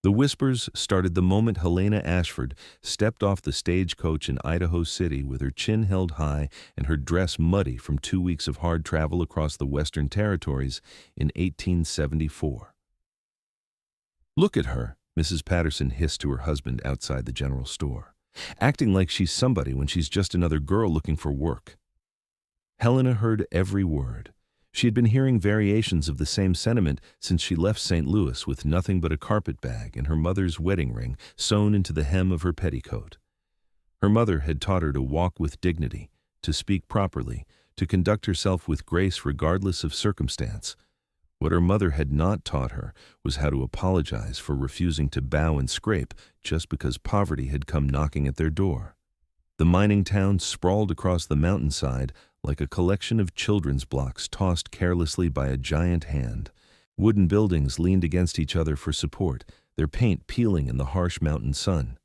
The whispers started the moment Helena Ashford stepped off the stagecoach in Idaho City with her chin held high and her dress muddy from 2 weeks of hard travel across the Western Territories in 1874. "Look at her," Mrs. Patterson hissed to her husband outside the general store. "Acting like she's somebody when she's just another girl looking for work." Helena heard every word. She had been hearing variations of the same sentiment since she left St. Louis with nothing but a carpet bag and her mother's wedding ring sewn into the hem of her petticoat. Her mother had taught her to walk with dignity, to speak properly, to conduct herself with grace regardless of circumstance. What her mother had not taught her was how to apologize for refusing to bow and scrape just because poverty had come knocking at their door. The mining town sprawled across the mountainside like a collection of children's blocks tossed carelessly by a giant hand. Wooden buildings leaned against each other for support, their paint peeling in the harsh mountain sun.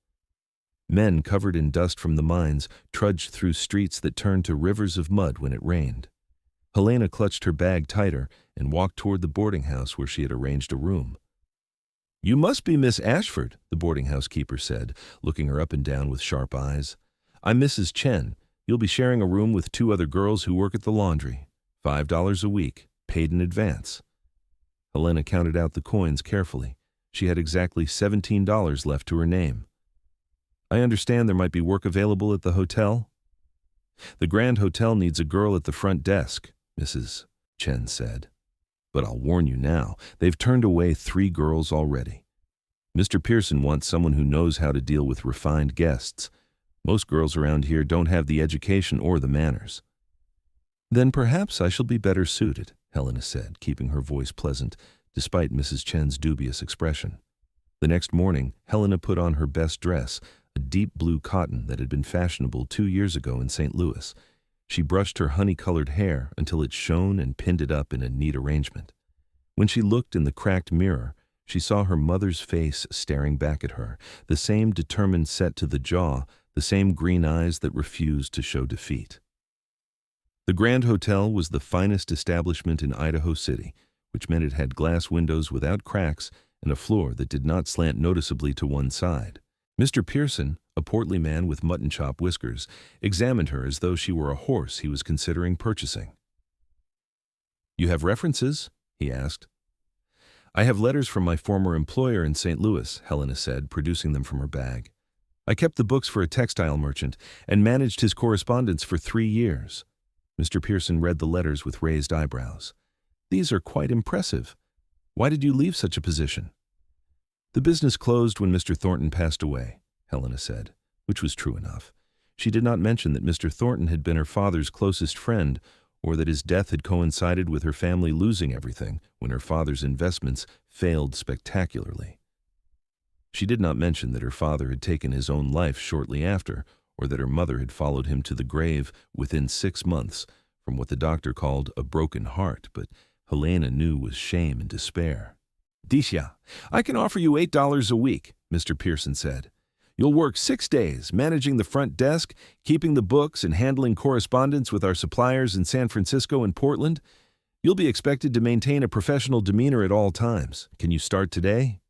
Men covered in dust from the mines trudged through streets that turned to rivers of mud when it rained. Helena clutched her bag tighter and walked toward the boarding house where she had arranged a room. "You must be Miss Ashford," the boarding house keeper said, looking her up and down with sharp eyes. "I'm Mrs. Chen. You'll be sharing a room with 2 other girls who work at the laundry. $5 a week, paid in advance." Helena counted out the coins carefully. She had exactly $17 left to her name. "I understand there might be work available at the hotel?" "The Grand Hotel needs a girl at the front desk," Mrs. Chen said. "But I'll warn you now, they've turned away 3 girls already. Mr. Pearson wants someone who knows how to deal with refined guests. Most girls around here don't have the education or the manners." "Then perhaps I shall be better suited," Helena said, keeping her voice pleasant, despite Mrs. Chen's dubious expression. The next morning, Helena put on her best dress, a deep blue cotton that had been fashionable 2 years ago in St. Louis. She brushed her honey-colored hair until it shone and pinned it up in a neat arrangement. When she looked in the cracked mirror, she saw her mother's face staring back at her, the same determined set to the jaw, the same green eyes that refused to show defeat. The Grand Hotel was the finest establishment in Idaho City, which meant it had glass windows without cracks and a floor that did not slant noticeably to one side. Mr. Pearson, a portly man with mutton chop whiskers, examined her as though she were a horse he was considering purchasing. "You have references?" he asked. "I have letters from my former employer in St. Louis," Helena said, producing them from her bag. "I kept the books for a textile merchant and managed his correspondence for 3 years. Mr. Pearson read the letters with raised eyebrows. "These are quite impressive. Why did you leave such a position?" "The business closed when Mr. Thornton passed away," Helena said, which was true enough. She did not mention that Mr. Thornton had been her father's closest friend, or that his death had coincided with her family losing everything when her father's investments failed spectacularly. She did not mention that her father had taken his own life shortly after, or that her mother had followed him to the grave within 6 months from what the doctor called a broken heart, but Helena knew was shame and despair. "Disha, I can offer you $8 a week," Mr. Pearson said. "You'll work 6 days, managing the front desk, keeping the books, and handling correspondence with our suppliers in San Francisco and Portland. You'll be expected to maintain a professional demeanor at all times. Can you start today?"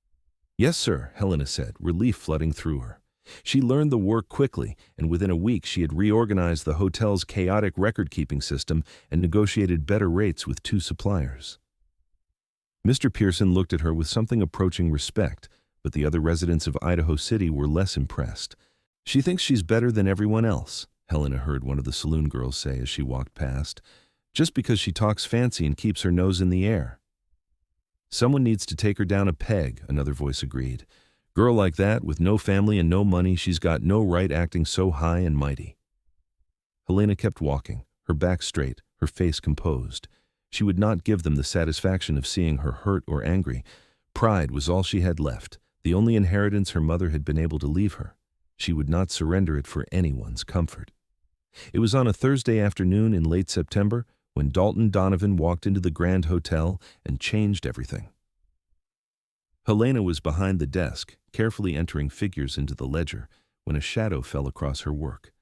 "Yes, sir," Helena said, relief flooding through her. She learned the work quickly, and within a week she had reorganized the hotel's chaotic record-keeping system and negotiated better rates with 2 suppliers. Mr. Pearson looked at her with something approaching respect, but the other residents of Idaho City were less impressed. "She thinks she's better than everyone else," Helena heard one of the saloon girls say as she walked past, "just because she talks fancy and keeps her nose in the air." "Someone needs to take her down a peg," another voice agreed. "Girl like that, with no family and no money, she's got no right acting so high and mighty." Helena kept walking, her back straight, her face composed. She would not give them the satisfaction of seeing her hurt or angry. Pride was all she had left, the only inheritance her mother had been able to leave her. She would not surrender it for anyone's comfort. It was on a Thursday afternoon in late September when Dalton Donovan walked into the Grand Hotel and changed everything. Helena was behind the desk, carefully entering figures into the ledger, when a shadow fell across her work.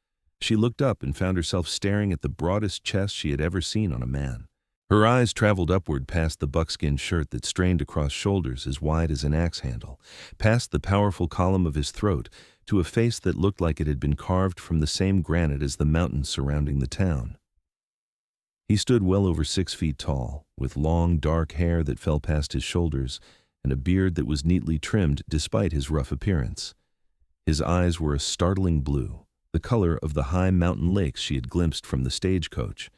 She looked up and found herself staring at the broadest chest she had ever seen on a man. Her eyes traveled upward past the buckskin shirt that strained across shoulders as wide as an axe handle, past the powerful column of his throat, to a face that looked like it had been carved from the same granite as the mountains surrounding the town. He stood well over 6 feet tall, with long, dark hair that fell past his shoulders and a beard that was neatly trimmed despite his rough appearance. His eyes were a startling blue, the color of the high mountain lakes she had glimpsed from the stagecoach.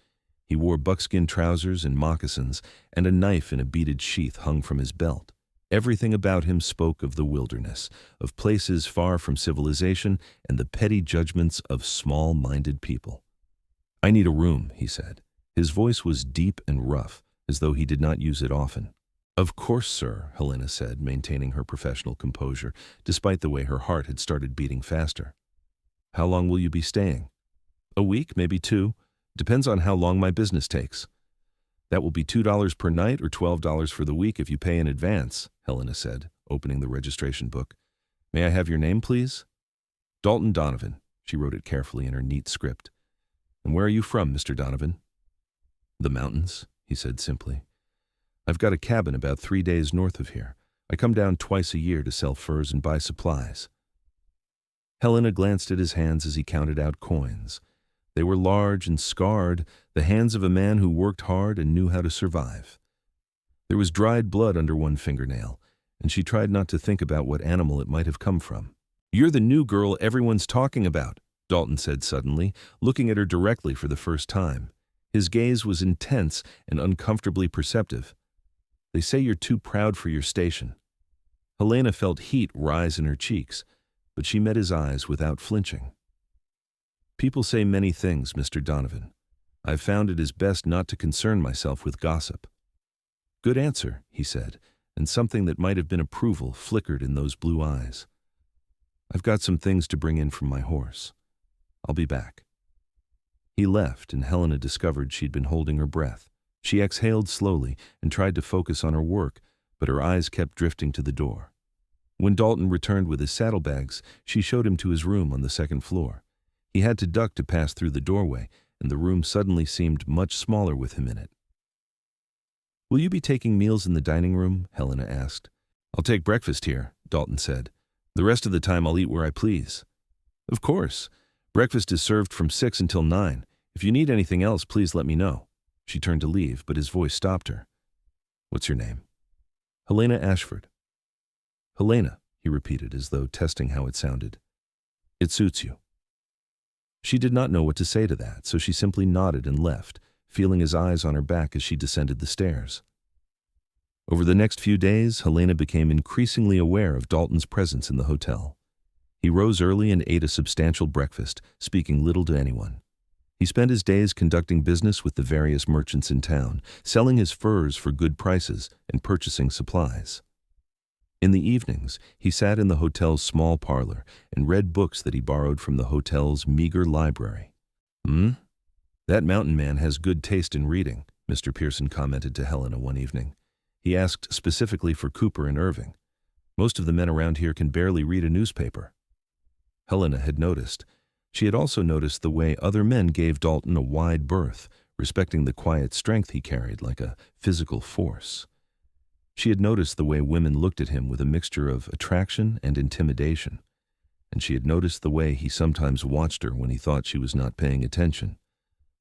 He wore buckskin trousers and moccasins, and a knife in a beaded sheath hung from his belt. Everything about him spoke of the wilderness, of places far from civilization and the petty judgments of small-minded people. "I need a room," he said. His voice was deep and rough, as though he did not use it often. "Of course, sir," Helena said, maintaining her professional composure, despite the way her heart had started beating faster. "How long will you be staying?" "A week, maybe 2. Depends on how long my business takes." "That will be $2 per night or $12 for the week if you pay in advance," Helena said, opening the registration book. "May I have your name, please?" "Dalton Donovan." She wrote it carefully in her neat script. "And where are you from, Mr. Donovan?" "The mountains," he said simply. "I've got a cabin about 3 days north of here. I come down twice a year to sell furs and buy supplies." Helena glanced at his hands as he counted out coins. They were large and scarred, the hands of a man who worked hard and knew how to survive. There was dried blood under one fingernail, and she tried not to think about what animal it might have come from. "You're the new girl everyone's talking about," Dalton said suddenly, looking at her directly for the first time. His gaze was intense and uncomfortably perceptive. "They say you're too proud for your station." Helena felt heat rise in her cheeks, but she met his eyes without flinching. "People say many things, Mr. Donovan. I've found it is best not to concern myself with gossip." "Good answer," he said, and something that might have been approval flickered in those blue eyes. "I've got some things to bring in from my horse. I'll be back." He left, and Helena discovered she'd been holding her breath. She exhaled slowly and tried to focus on her work, but her eyes kept drifting to the door. When Dalton returned with his saddlebags, she showed him to his room on the second floor. He had to duck to pass through the doorway, and the room suddenly seemed much smaller with him in it. "Will you be taking meals in the dining room?" Helena asked. "I'll take breakfast here," Dalton said. "The rest of the time I'll eat where I please." "Of course. Breakfast is served from 6 until 9. If you need anything else, please let me know." She turned to leave, but his voice stopped her. "What's your name?" "Helena Ashford." "Helena," he repeated, as though testing how it sounded. "It suits you." She did not know what to say to that, so she simply nodded and left, feeling his eyes on her back as she descended the stairs. Over the next few days, Helena became increasingly aware of Dalton's presence in the hotel. He rose early and ate a substantial breakfast, speaking little to anyone. He spent his days conducting business with the various merchants in town, selling his furs for good prices and purchasing supplies. In the evenings, he sat in the hotel's small parlor and read books that he borrowed from the hotel's meager library. "That mountain man has good taste in reading," Mr. Pearson commented to Helena one evening. He asked specifically for Cooper and Irving. "Most of the men around here can barely read a newspaper." Helena had noticed. She had also noticed the way other men gave Dalton a wide berth, respecting the quiet strength he carried like a physical force. She had noticed the way women looked at him with a mixture of attraction and intimidation, and she had noticed the way he sometimes watched her when he thought she was not paying attention.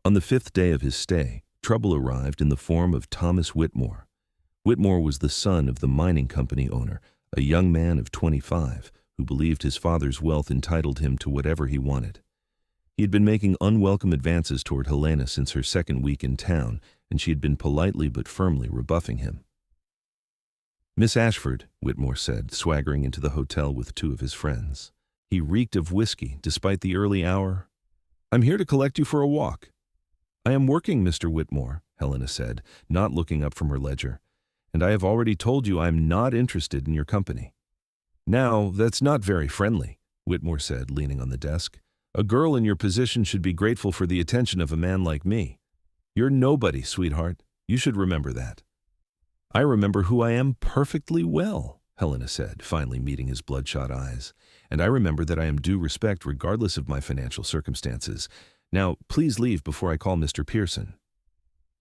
On the 5th day of his stay, trouble arrived in the form of Thomas Whitmore. Whitmore was the son of the mining company owner, a young man of 25, who believed his father's wealth entitled him to whatever he wanted. He had been making unwelcome advances toward Helena since her second week in town, and she had been politely but firmly rebuffing him. "Miss Ashford," Whitmore said, swaggering into the hotel with 2 of his friends. He reeked of whiskey, despite the early hour. "I'm here to collect you for a walk." "I am working, Mr. Whitmore," Helena said, not looking up from her ledger. "And I have already told you I am not interested in your company." "Now, that's not very friendly," Whitmore said, leaning on the desk. "A girl in your position should be grateful for the attention of a man like me. You're nobody, sweetheart. You should remember that." "I remember who I am perfectly well," Helena said, finally meeting his bloodshot eyes. "And I remember that I am due respect regardless of my financial circumstances. Now, please leave before I call Mr. Pearson."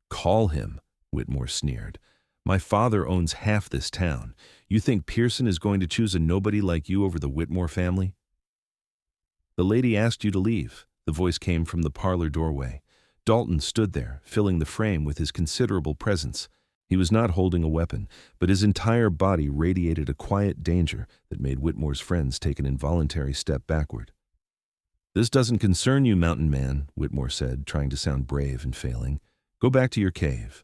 "Call him," Whitmore sneered. My father owns half this town. You think Pearson is going to choose a nobody like you over the Whitmore family? The lady asked you to leave. The voice came from the parlor doorway. Dalton stood there, filling the frame with his considerable presence. He was not holding a weapon, but his entire body radiated a quiet danger that made Whitmore's friends take an involuntary step backward. This doesn't concern you, mountain man, Whitmore said, trying to sound brave and failing. Go back to your cave.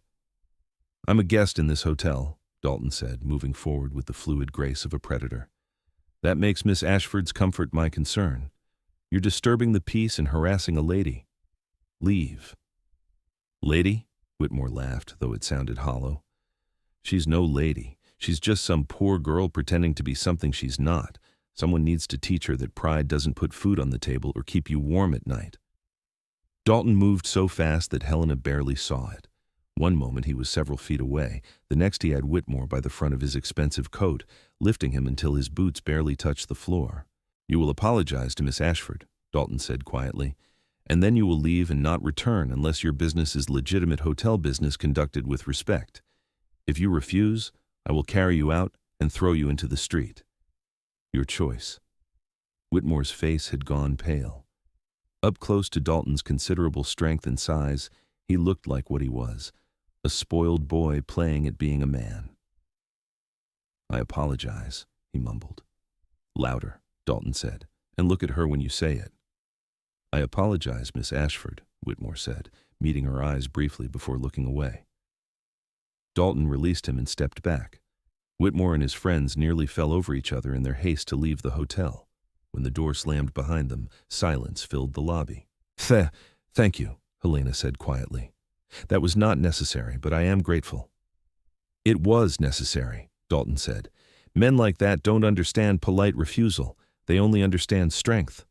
I'm a guest in this hotel, Dalton said, moving forward with the fluid grace of a predator. That makes Miss Ashford's comfort my concern. You're disturbing the peace and harassing a lady. Leave. Lady? Whitmore laughed, though it sounded hollow. She's no lady. She's just some poor girl pretending to be something she's not. Someone needs to teach her that pride doesn't put food on the table or keep you warm at night. Dalton moved so fast that Helena barely saw it. One moment he was several feet away, the next he had Whitmore by the front of his expensive coat, lifting him until his boots barely touched the floor. You will apologize to Miss Ashford, Dalton said quietly, and then you will leave and not return unless your business is legitimate hotel business conducted with respect. If you refuse, I will carry you out and throw you into the street. Your choice. Whitmore's face had gone pale. Up close to Dalton's considerable strength and size, he looked like what he was, a spoiled boy playing at being a man. I apologize, he mumbled. Louder, Dalton said, and look at her when you say it. I apologize, Miss Ashford, Whitmore said, meeting her eyes briefly before looking away. Dalton released him and stepped back. Whitmore and his friends nearly fell over each other in their haste to leave the hotel. When the door slammed behind them, silence filled the lobby. Thank you, Helena said quietly. That was not necessary, but I am grateful. It was necessary, Dalton said. Men like that don't understand polite refusal. They only understand strength.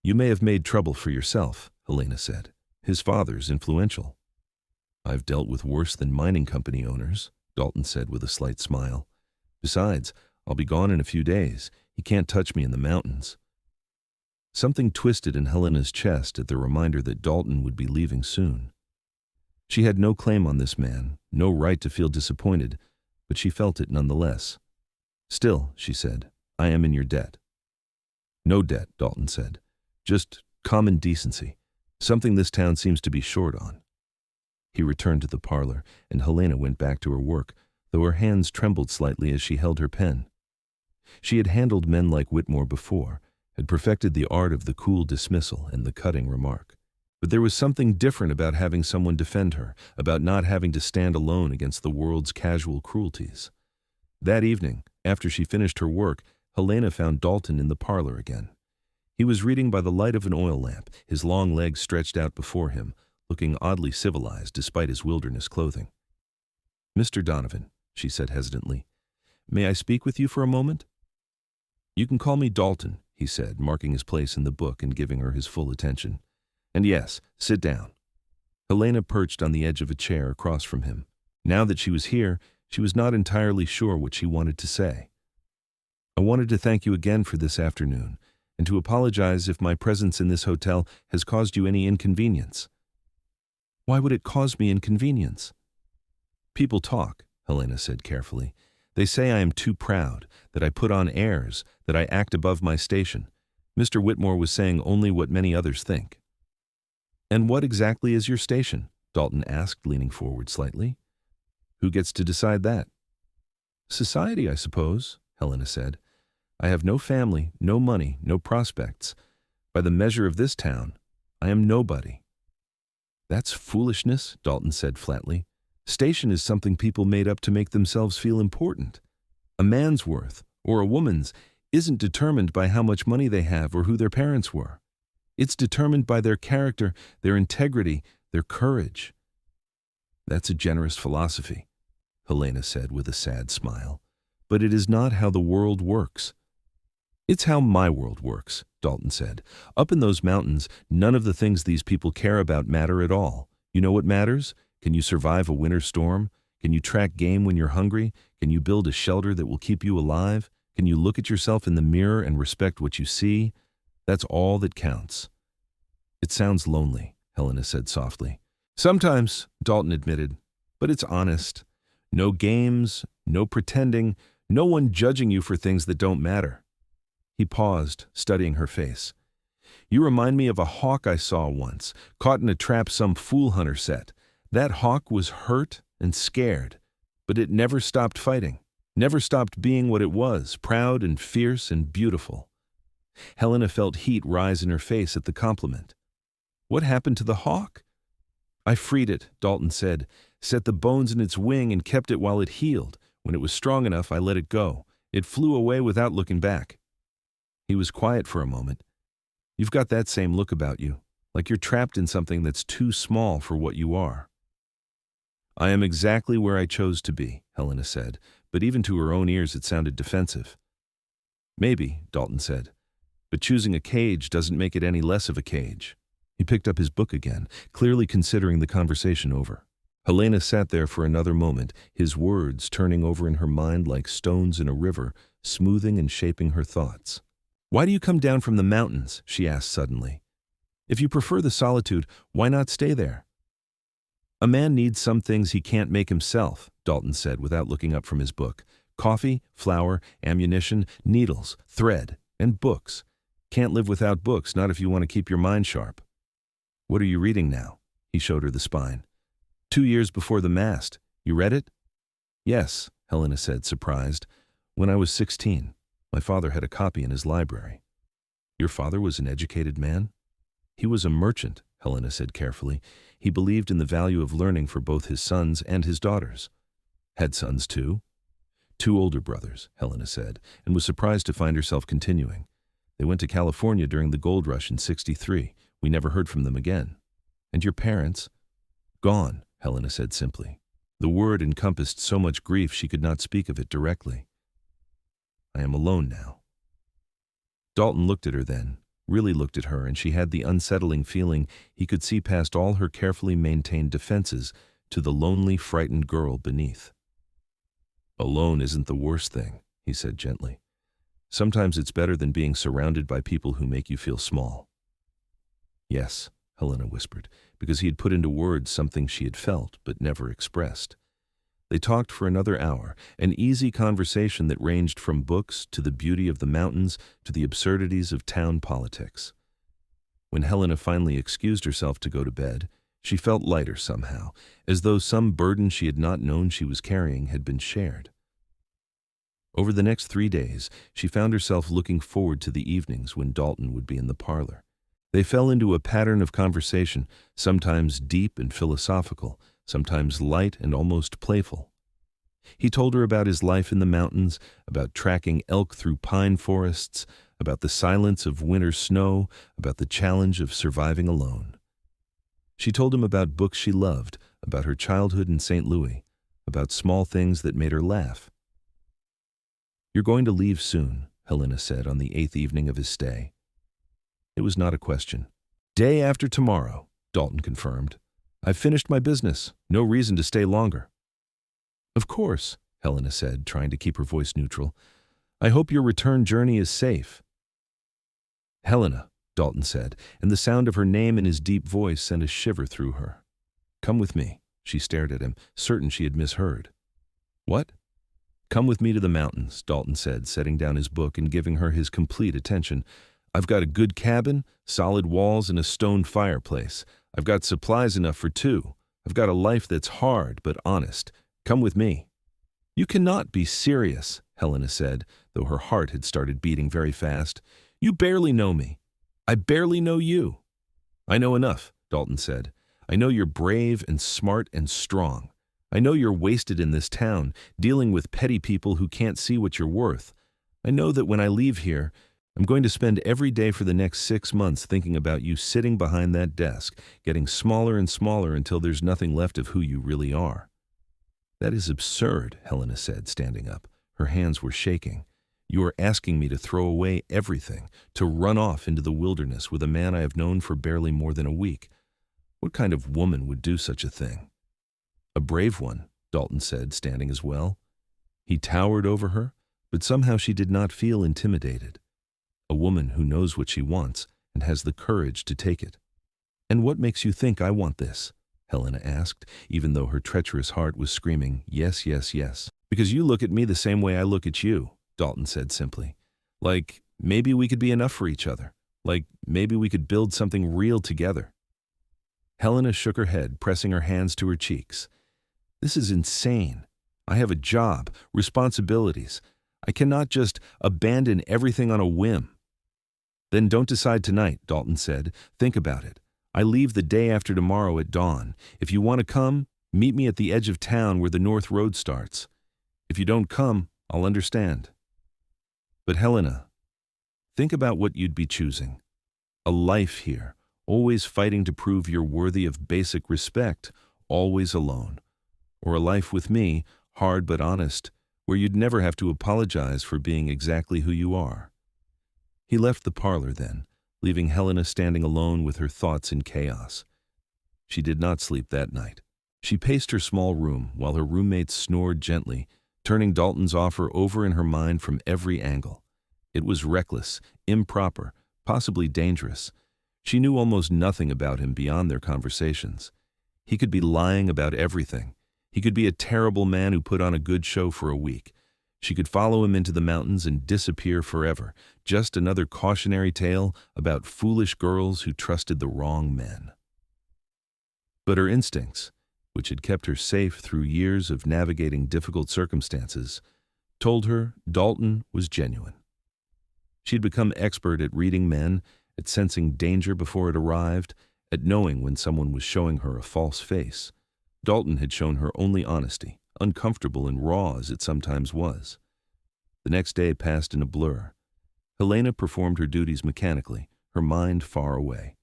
You may have made trouble for yourself, Helena said. His father's influential. I've dealt with worse than mining company owners, Dalton said with a slight smile. Besides, I'll be gone in a few days. He can't touch me in the mountains. Something twisted in Helena's chest at the reminder that Dalton would be leaving soon. She had no claim on this man, no right to feel disappointed, but she felt it nonetheless. Still, she said, I am in your debt. No debt, Dalton said. Just common decency, something this town seems to be short on. He returned to the parlor, and Helena went back to her work, though her hands trembled slightly as she held her pen. She had handled men like Whitmore before, had perfected the art of the cool dismissal and the cutting remark. But there was something different about having someone defend her, about not having to stand alone against the world's casual cruelties. That evening, after she finished her work, Helena found Dalton in the parlor again. He was reading by the light of an oil lamp, his long legs stretched out before him, looking oddly civilized despite his wilderness clothing. Mr. Donovan, she said hesitantly, may I speak with you for a moment? You can call me Dalton, he said, marking his place in the book and giving her his full attention. And yes, sit down. Helena perched on the edge of a chair across from him. Now that she was here, she was not entirely sure what she wanted to say. I wanted to thank you again for this afternoon, and to apologize if my presence in this hotel has caused you any inconvenience. Why would it cause me inconvenience? People talk, Helena said carefully. They say I am too proud, that I put on airs, that I act above my station. Mr. Whitmore was saying only what many others think. And what exactly is your station? Dalton asked, leaning forward slightly. Who gets to decide that? Society, I suppose, Helena said. I have no family, no money, no prospects. By the measure of this town, I am nobody. That's foolishness, Dalton said flatly. Station is something people made up to make themselves feel important. A man's worth, or a woman's, isn't determined by how much money they have or who their parents were. It's determined by their character, their integrity, their courage. That's a generous philosophy, Helena said with a sad smile. But it is not how the world works. It's how my world works, Dalton said. Up in those mountains, none of the things these people care about matter at all. You know what matters? Can you survive a winter storm? Can you track game when you're hungry? Can you build a shelter that will keep you alive? Can you look at yourself in the mirror and respect what you see? That's all that counts. It sounds lonely, Helena said softly. Sometimes, Dalton admitted, But it's honest. No games, no pretending, no one judging you for things that don't matter. He paused, studying her face. You remind me of a hawk I saw once, caught in a trap some fool hunter set. That hawk was hurt and scared, but it never stopped fighting, never stopped being what it was, proud and fierce and beautiful. Helena felt heat rise in her face at the compliment. What happened to the hawk? I freed it, Dalton said, set the bones in its wing and kept it while it healed. When it was strong enough, I let it go. It flew away without looking back. He was quiet for a moment. You've got that same look about you, like you're trapped in something that's too small for what you are. I am exactly where I chose to be, Helena said, but even to her own ears it sounded defensive. Maybe, Dalton said, but choosing a cage doesn't make it any less of a cage. He picked up his book again, clearly considering the conversation over. Helena sat there for another moment, his words turning over in her mind like stones in a river, smoothing and shaping her thoughts. Why do you come down from the mountains? She asked suddenly. If you prefer the solitude, why not stay there? A man needs some things he can't make himself, Dalton said without looking up from his book. Coffee, flour, ammunition, needles, thread, and books. Can't live without books, not if you want to keep your mind sharp. What are you reading now? He showed her the spine. 2 years before the mast. You read it? Yes, Helena said, surprised. When I was 16. My father had a copy in his library. Your father was an educated man? He was a merchant, Helena said carefully. He believed in the value of learning for both his sons and his daughters. Had sons too? 2 older brothers, Helena said, and was surprised to find herself continuing. They went to California during the gold rush in '63. We never heard from them again. And your parents? Gone, Helena said simply. The word encompassed so much grief she could not speak of it directly. I am alone now. Dalton looked at her then, really looked at her, and she had the unsettling feeling he could see past all her carefully maintained defenses to the lonely, frightened girl beneath. Alone isn't the worst thing, he said gently. Sometimes it's better than being surrounded by people who make you feel small. Yes, Helena whispered, because he had put into words something she had felt but never expressed. They talked for another hour, an easy conversation that ranged from books to the beauty of the mountains to the absurdities of town politics. When Helena finally excused herself to go to bed, she felt lighter somehow, as though some burden she had not known she was carrying had been shared. Over the next 3 days, she found herself looking forward to the evenings when Dalton would be in the parlor. They fell into a pattern of conversation, sometimes deep and philosophical, sometimes light and almost playful. He told her about his life in the mountains, about tracking elk through pine forests, about the silence of winter snow, about the challenge of surviving alone. She told him about books she loved, about her childhood in St. Louis, about small things that made her laugh. You're going to leave soon, Helena said on the 8th evening of his stay. It was not a question. Day after tomorrow, Dalton confirmed. I've finished my business. No reason to stay longer. Of course, Helena said, trying to keep her voice neutral. I hope your return journey is safe. Helena, Dalton said, and the sound of her name in his deep voice sent a shiver through her. Come with me. She stared at him, certain she had misheard. What? Come with me to the mountains, Dalton said, setting down his book and giving her his complete attention. I've got a good cabin, solid walls, and a stone fireplace. I've got supplies enough for 2. I've got a life that's hard but honest. Come with me. You cannot be serious, Helena said, though her heart had started beating very fast. You barely know me. I barely know you. I know enough, Dalton said. I know you're brave and smart and strong. I know you're wasted in this town, dealing with petty people who can't see what you're worth. I know that when I leave here, I'm going to spend every day for the next 6 months thinking about you sitting behind that desk, getting smaller and smaller until there's nothing left of who you really are. That is absurd, Helena said, standing up. Her hands were shaking. You are asking me to throw away everything, to run off into the wilderness with a man I have known for barely more than a week. What kind of woman would do such a thing? A brave one, Dalton said, standing as well. He towered over her, but somehow she did not feel intimidated. A woman who knows what she wants and has the courage to take it. And what makes you think I want this? Helena asked, even though her treacherous heart was screaming, yes, yes, yes. Because you look at me the same way I look at you, Dalton said simply. Like, maybe we could be enough for each other. Like, maybe we could build something real together. Helena shook her head, pressing her hands to her cheeks. This is insane. I have a job, responsibilities. I cannot just abandon everything on a whim. Then don't decide tonight, Dalton said. Think about it. I leave the day after tomorrow at dawn. If you want to come, meet me at the edge of town where the North Road starts. If you don't come, I'll understand. But Helena, think about what you'd be choosing. A life here, always fighting to prove you're worthy of basic respect, always alone. Or a life with me, hard but honest, where you'd never have to apologize for being exactly who you are. He left the parlor then, leaving Helena standing alone with her thoughts in chaos. She did not sleep that night. She paced her small room while her roommates snored gently, turning Dalton's offer over in her mind from every angle. It was reckless, improper, possibly dangerous. She knew almost nothing about him beyond their conversations. He could be lying about everything. He could be a terrible man who put on a good show for a week. She could follow him into the mountains and disappear forever, just another cautionary tale about foolish girls who trusted the wrong men. But her instincts, which had kept her safe through years of navigating difficult circumstances, told her Dalton was genuine. She'd become expert at reading men, at sensing danger before it arrived, at knowing when someone was showing her a false face. Dalton had shown her only honesty, uncomfortable and raw as it sometimes was. The next day passed in a blur. Helena performed her duties mechanically, her mind far away.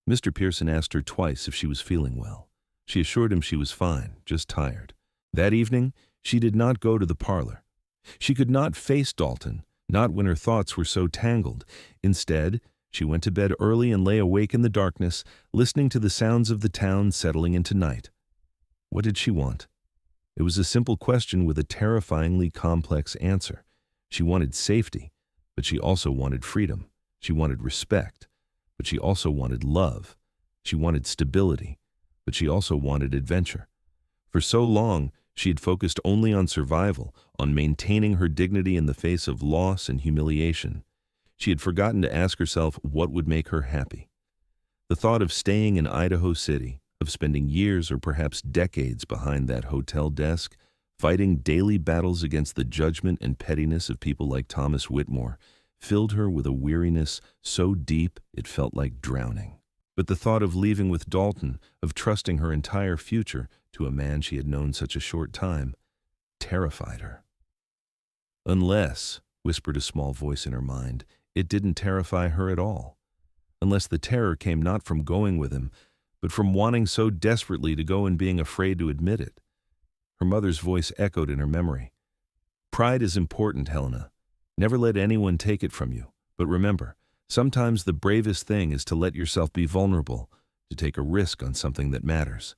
Mr. Pearson asked her twice if she was feeling well. She assured him she was fine, just tired. That evening, she did not go to the parlor. She could not face Dalton, not when her thoughts were so tangled. Instead, she went to bed early and lay awake in the darkness, listening to the sounds of the town settling into night. What did she want? It was a simple question with a terrifyingly complex answer. She wanted safety, but she also wanted freedom. She wanted respect, but she also wanted love. She wanted stability, but she also wanted adventure. For so long, she had focused only on survival, on maintaining her dignity in the face of loss and humiliation. She had forgotten to ask herself what would make her happy. The thought of staying in Idaho City, of spending years or perhaps decades behind that hotel desk, fighting daily battles against the judgment and pettiness of people like Thomas Whitmore, filled her with a weariness so deep it felt like drowning. But the thought of leaving with Dalton, of trusting her entire future to a man she had known such a short time, terrified her. Unless, whispered a small voice in her mind, it didn't terrify her at all. Unless the terror came not from going with him, but from wanting so desperately to go and being afraid to admit it. Her mother's voice echoed in her memory. Pride is important, Helena. Never let anyone take it from you. But remember, sometimes the bravest thing is to let yourself be vulnerable, to take a risk on something that matters.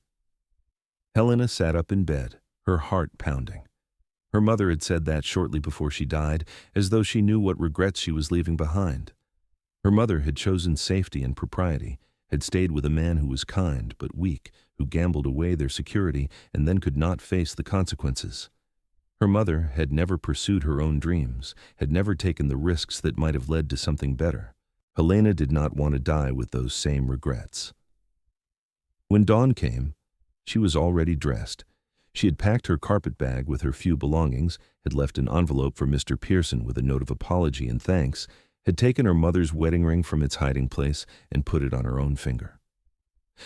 Helena sat up in bed, her heart pounding. Her mother had said that shortly before she died, as though she knew what regrets she was leaving behind. Her mother had chosen safety and propriety, had stayed with a man who was kind but weak, who gambled away their security and then could not face the consequences. Her mother had never pursued her own dreams, had never taken the risks that might have led to something better. Helena did not want to die with those same regrets. When dawn came, she was already dressed. She had packed her carpet bag with her few belongings, had left an envelope for Mr. Pearson with a note of apology and thanks, had taken her mother's wedding ring from its hiding place and put it on her own finger.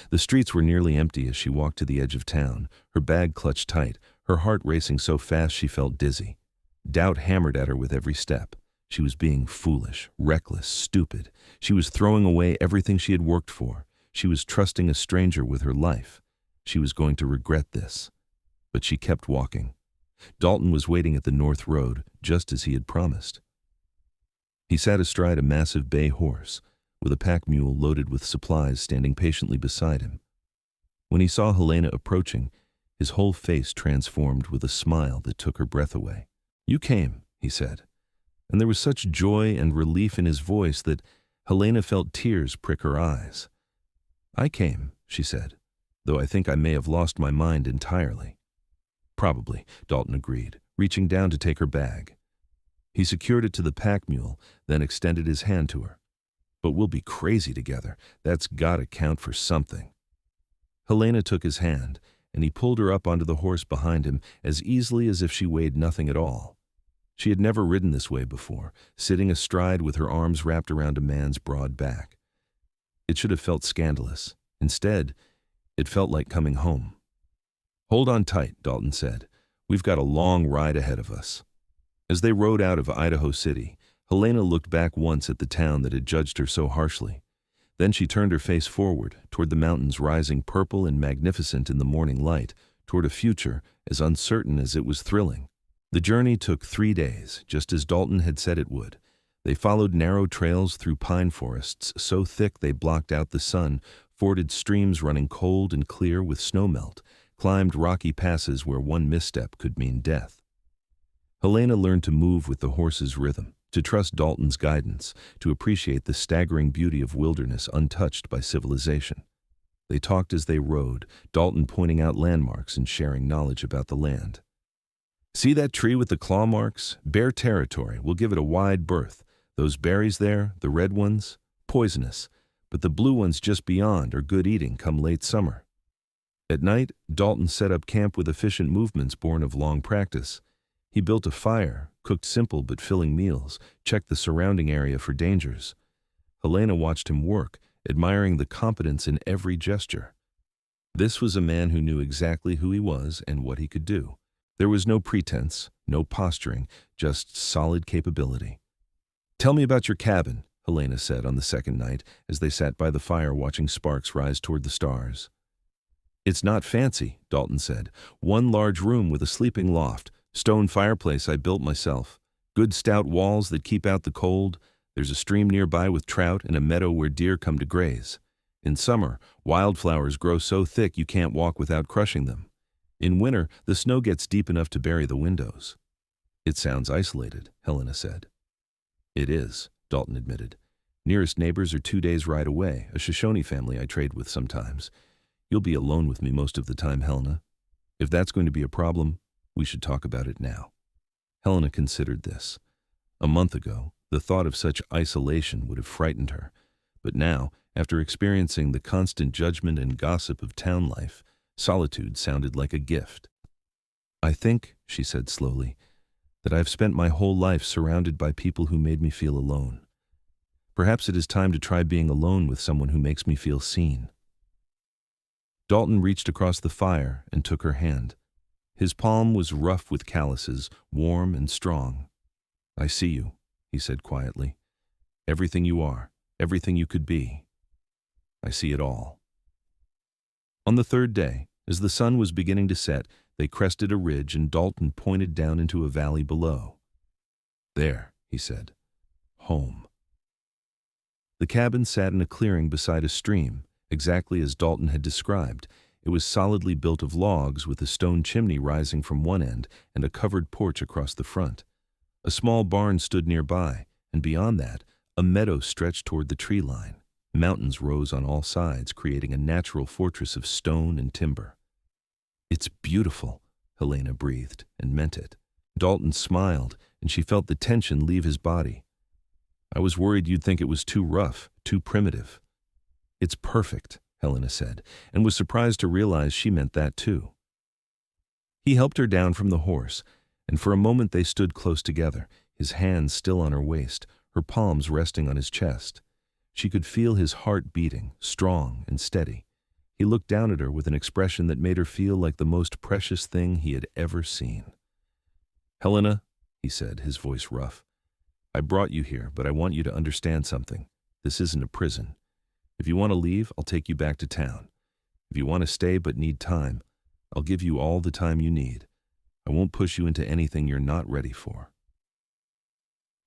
The streets were nearly empty as she walked to the edge of town, her bag clutched tight, her heart racing so fast she felt dizzy. Doubt hammered at her with every step. She was being foolish, reckless, stupid. She was throwing away everything she had worked for. She was trusting a stranger with her life. She was going to regret this. But she kept walking. Dalton was waiting at the North Road, just as he had promised. He sat astride a massive bay horse, with a pack mule loaded with supplies standing patiently beside him. When he saw Helena approaching, his whole face transformed with a smile that took her breath away. "You came," he said, and there was such joy and relief in his voice that Helena felt tears prick her eyes. "I came," she said. though I think I may have lost my mind entirely." "Probably," Dalton agreed, reaching down to take her bag. He secured it to the pack mule, then extended his hand to her. "But we'll be crazy together. That's gotta count for something." Helena took his hand, and he pulled her up onto the horse behind him as easily as if she weighed nothing at all. She had never ridden this way before, sitting astride with her arms wrapped around a man's broad back. It should have felt scandalous. Instead, it felt like coming home. "Hold on tight," Dalton said. "We've got a long ride ahead of us." As they rode out of Idaho City, Helena looked back once at the town that had judged her so harshly. Then she turned her face forward, toward the mountains rising purple and magnificent in the morning light, toward a future as uncertain as it was thrilling. The journey took 3 days, just as Dalton had said it would. They followed narrow trails through pine forests so thick they blocked out the sun, forded streams running cold and clear with snowmelt, climbed rocky passes where one misstep could mean death. Helena learned to move with the horse's rhythm, to trust Dalton's guidance, to appreciate the staggering beauty of wilderness untouched by civilization. They talked as they rode, Dalton pointing out landmarks and sharing knowledge about the land. "See that tree with the claw marks? Bear territory. We'll give it a wide berth. Those berries there, the red ones, poisonous, but the blue ones just beyond are good eating come late summer." At night, Dalton set up camp with efficient movements born of long practice. He built a fire, cooked simple but filling meals, checked the surrounding area for dangers. Helena watched him work, admiring the competence in every gesture. This was a man who knew exactly who he was and what he could do. There was no pretense, no posturing, just solid capability. "Tell me about your cabin," Helena said on the second night as they sat by the fire watching sparks rise toward the stars. "It's not fancy," Dalton said. "One large room with a sleeping loft. Stone fireplace I built myself. Good stout walls that keep out the cold. There's a stream nearby with trout and a meadow where deer come to graze. In summer, wildflowers grow so thick you can't walk without crushing them. In winter, the snow gets deep enough to bury the windows." "It sounds isolated," Helena said. "It is," Dalton admitted. "Nearest neighbors are 2 days' ride away, a Shoshone family I trade with sometimes. You'll be alone with me most of the time, Helena. If that's going to be a problem, we should talk about it now." Helena considered this. A month ago, the thought of such isolation would have frightened her. But now, after experiencing the constant judgment and gossip of town life, solitude sounded like a gift. "I think," she said slowly, "that I've spent my whole life surrounded by people who made me feel alone. Perhaps it is time to try being alone with someone who makes me feel seen." Dalton reached across the fire and took her hand. His palm was rough with calluses, warm and strong. "I see you," he said quietly. "Everything you are, everything you could be. I see it all." On the third day, as the sun was beginning to set, they crested a ridge and Dalton pointed down into a valley below. "There," he said. "Home." The cabin sat in a clearing beside a stream, exactly as Dalton had described. It was solidly built of logs with a stone chimney rising from one end and a covered porch across the front. A small barn stood nearby, and beyond that, a meadow stretched toward the tree line. Mountains rose on all sides, creating a natural fortress of stone and timber. "It's beautiful," Helena breathed, and meant it. Dalton smiled, and she felt the tension leave his body. "I was worried you'd think it was too rough, too primitive." "It's perfect," Helena said, and was surprised to realize she meant that too. He helped her down from the horse, and for a moment they stood close together, his hands still on her waist, her palms resting on his chest. She could feel his heart beating, strong and steady. He looked down at her with an expression that made her feel like the most precious thing he had ever seen. "Helena," he said, his voice rough, "I brought you here, but I want you to understand something. This isn't a prison. If you want to leave, I'll take you back to town. If you want to stay but need time, I'll give you all the time you need. I won't push you into anything you're not ready for."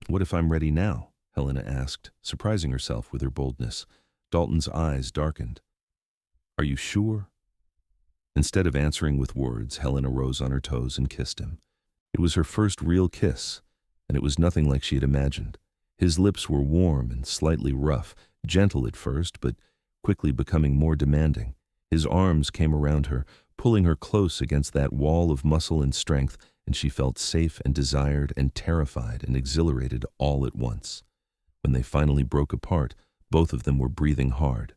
"What if I'm ready now?" Helena asked, surprising herself with her boldness. Dalton's eyes darkened. "Are you sure?" Instead of answering with words, Helena rose on her toes and kissed him. It was her first real kiss, and it was nothing like she had imagined. His lips were warm and slightly rough, gentle at first, but quickly becoming more demanding. His arms came around her, pulling her close against that wall of muscle and strength, and she felt safe and desired and terrified and exhilarated all at once. When they finally broke apart, both of them were breathing hard.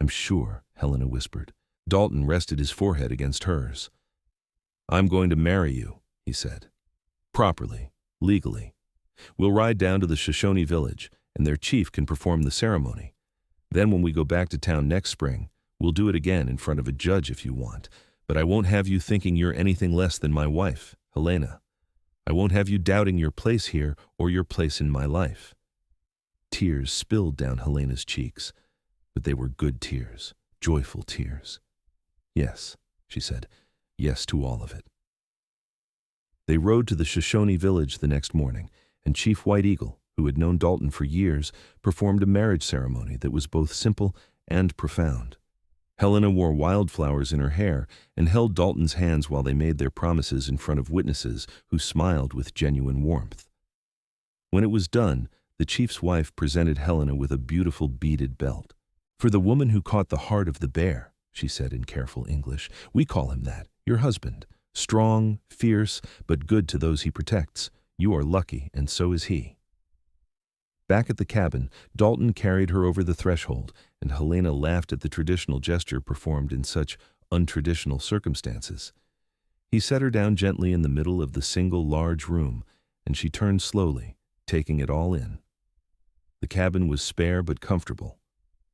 "I'm sure," Helena whispered. Dalton rested his forehead against hers. "I'm going to marry you," he said. "Properly, legally. We'll ride down to the Shoshone village, and their chief can perform the ceremony. Then when we go back to town next spring, we'll do it again in front of a judge if you want, but I won't have you thinking you're anything less than my wife, Helena. I won't have you doubting your place here or your place in my life." Tears spilled down Helena's cheeks, but they were good tears, joyful tears. "Yes," she said, "yes to all of it." They rode to the Shoshone village the next morning, and Chief White Eagle, who had known Dalton for years, performed a marriage ceremony that was both simple and profound. Helena wore wildflowers in her hair and held Dalton's hands while they made their promises in front of witnesses who smiled with genuine warmth. When it was done, the chief's wife presented Helena with a beautiful beaded belt. "For the woman who caught the heart of the bear," she said in careful English. "We call him that, your husband. Strong, fierce, but good to those he protects. You are lucky, and so is he." Back at the cabin, Dalton carried her over the threshold, and Helena laughed at the traditional gesture performed in such untraditional circumstances. He set her down gently in the middle of the single large room, and she turned slowly, taking it all in. The cabin was spare but comfortable.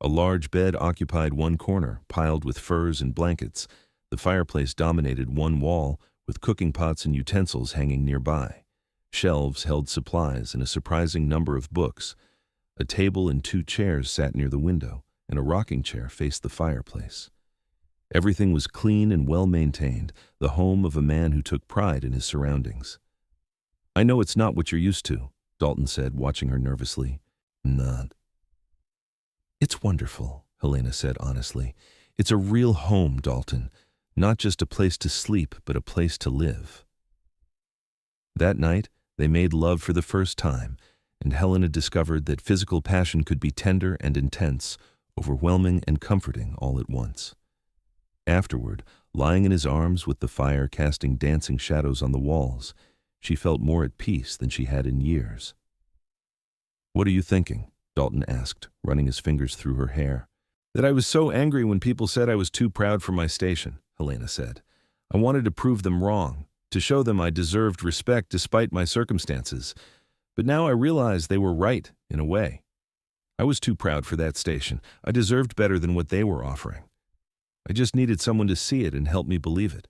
A large bed occupied one corner, piled with furs and blankets. The fireplace dominated one wall, with cooking pots and utensils hanging nearby. Shelves held supplies and a surprising number of books. A table and 2 chairs sat near the window, and a rocking chair faced the fireplace. Everything was clean and well-maintained, the home of a man who took pride in his surroundings. "I know it's not what you're used to," Dalton said, watching her nervously. "Not." "It's wonderful," Helena said honestly. "It's a real home, Dalton. Not just a place to sleep, but a place to live." That night, they made love for the first time, and Helena discovered that physical passion could be tender and intense, overwhelming and comforting all at once. Afterward, lying in his arms with the fire casting dancing shadows on the walls, she felt more at peace than she had in years. "What are you thinking?" Dalton asked, running his fingers through her hair. "That I was so angry when people said I was too proud for my station," Helena said. "I wanted to prove them wrong, to show them I deserved respect despite my circumstances. But now I realize they were right, in a way. I was too proud for that station. I deserved better than what they were offering. I just needed someone to see it and help me believe it."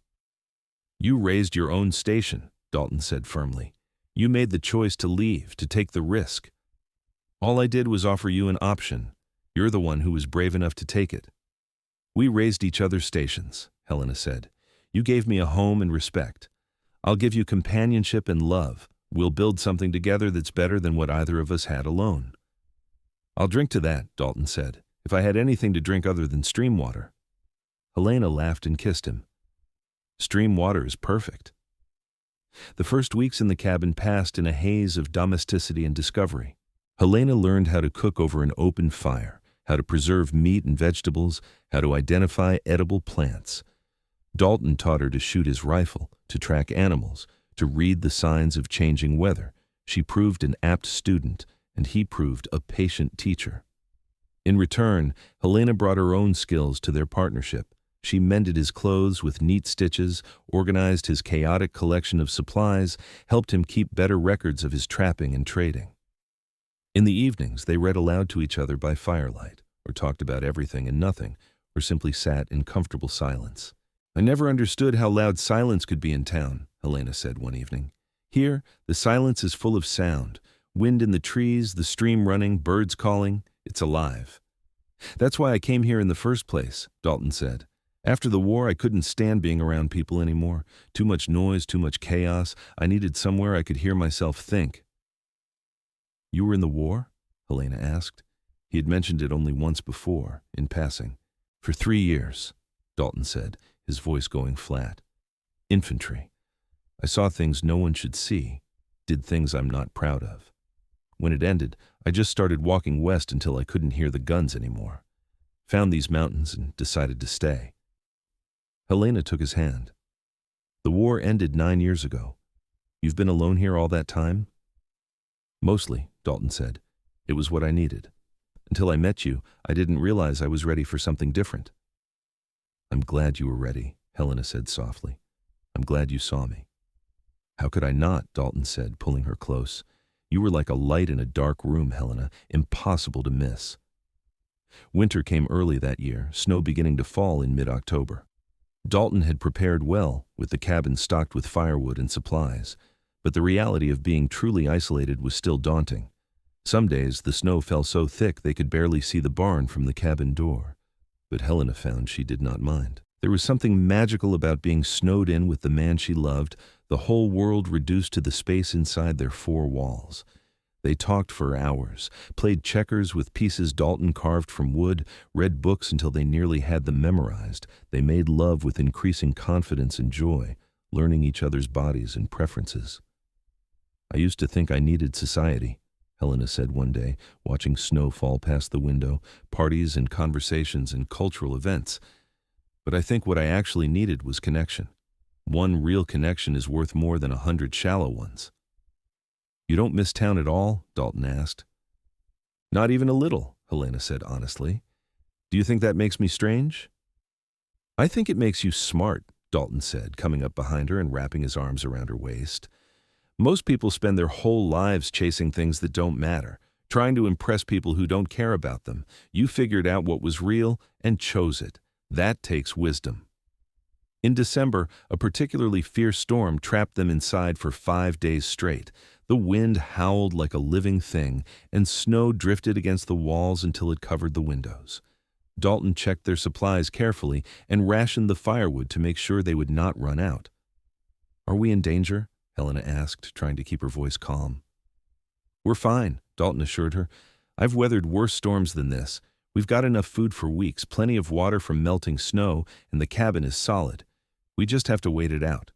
"You raised your own station," Dalton said firmly. "You made the choice to leave, to take the risk. All I did was offer you an option. You're the one who was brave enough to take it." "We raised each other's stations," Helena said. "You gave me a home and respect. I'll give you companionship and love. We'll build something together that's better than what either of us had alone." "I'll drink to that," Dalton said, "if I had anything to drink other than stream water." Helena laughed and kissed him. "Stream water is perfect." The first weeks in the cabin passed in a haze of domesticity and discovery. Helena learned how to cook over an open fire, how to preserve meat and vegetables, how to identify edible plants. Dalton taught her to shoot his rifle, to track animals, to read the signs of changing weather. She proved an apt student, and he proved a patient teacher. In return, Helena brought her own skills to their partnership. She mended his clothes with neat stitches, organized his chaotic collection of supplies, helped him keep better records of his trapping and trading. In the evenings, they read aloud to each other by firelight, or talked about everything and nothing, or simply sat in comfortable silence. "I never understood how loud silence could be in town," Helena said one evening. "Here, the silence is full of sound. Wind in the trees, the stream running, birds calling. It's alive." "That's why I came here in the first place," Dalton said. "After the war, I couldn't stand being around people anymore. Too much noise, too much chaos. I needed somewhere I could hear myself think." "You were in the war?" Helena asked. He had mentioned it only once before, in passing. "For 3 years," Dalton said, his voice going flat. "Infantry. I saw things no one should see, did things I'm not proud of. When it ended, I just started walking west until I couldn't hear the guns anymore. Found these mountains and decided to stay. Helena took his hand. The war ended 9 years ago. You've been alone here all that time? Mostly, Dalton said. It was what I needed. Until I met you, I didn't realize I was ready for something different. I'm glad you were ready, Helena said softly. I'm glad you saw me. How could I not, Dalton said, pulling her close. You were like a light in a dark room, Helena, impossible to miss. Winter came early that year, snow beginning to fall in mid-October. Dalton had prepared well, with the cabin stocked with firewood and supplies, but the reality of being truly isolated was still daunting. Some days the snow fell so thick they could barely see the barn from the cabin door, but Helena found she did not mind. There was something magical about being snowed in with the man she loved, the whole world reduced to the space inside their four walls. They talked for hours, played checkers with pieces Dalton carved from wood, read books until they nearly had them memorized. They made love with increasing confidence and joy, learning each other's bodies and preferences. I used to think I needed society, Helena said one day, watching snow fall past the window, parties and conversations and cultural events. But I think what I actually needed was connection. One real connection is worth more than 100 shallow ones. You don't miss town at all? Dalton asked. Not even a little, Helena said honestly. Do you think that makes me strange? I think it makes you smart, Dalton said, coming up behind her and wrapping his arms around her waist. Most people spend their whole lives chasing things that don't matter, trying to impress people who don't care about them. You figured out what was real and chose it. That takes wisdom. In December, a particularly fierce storm trapped them inside for 5 days straight. The wind howled like a living thing, and snow drifted against the walls until it covered the windows. Dalton checked their supplies carefully and rationed the firewood to make sure they would not run out. Are we in danger? Helena asked, trying to keep her voice calm. We're fine, Dalton assured her. I've weathered worse storms than this. We've got enough food for weeks, plenty of water from melting snow, and the cabin is solid. We just have to wait it out.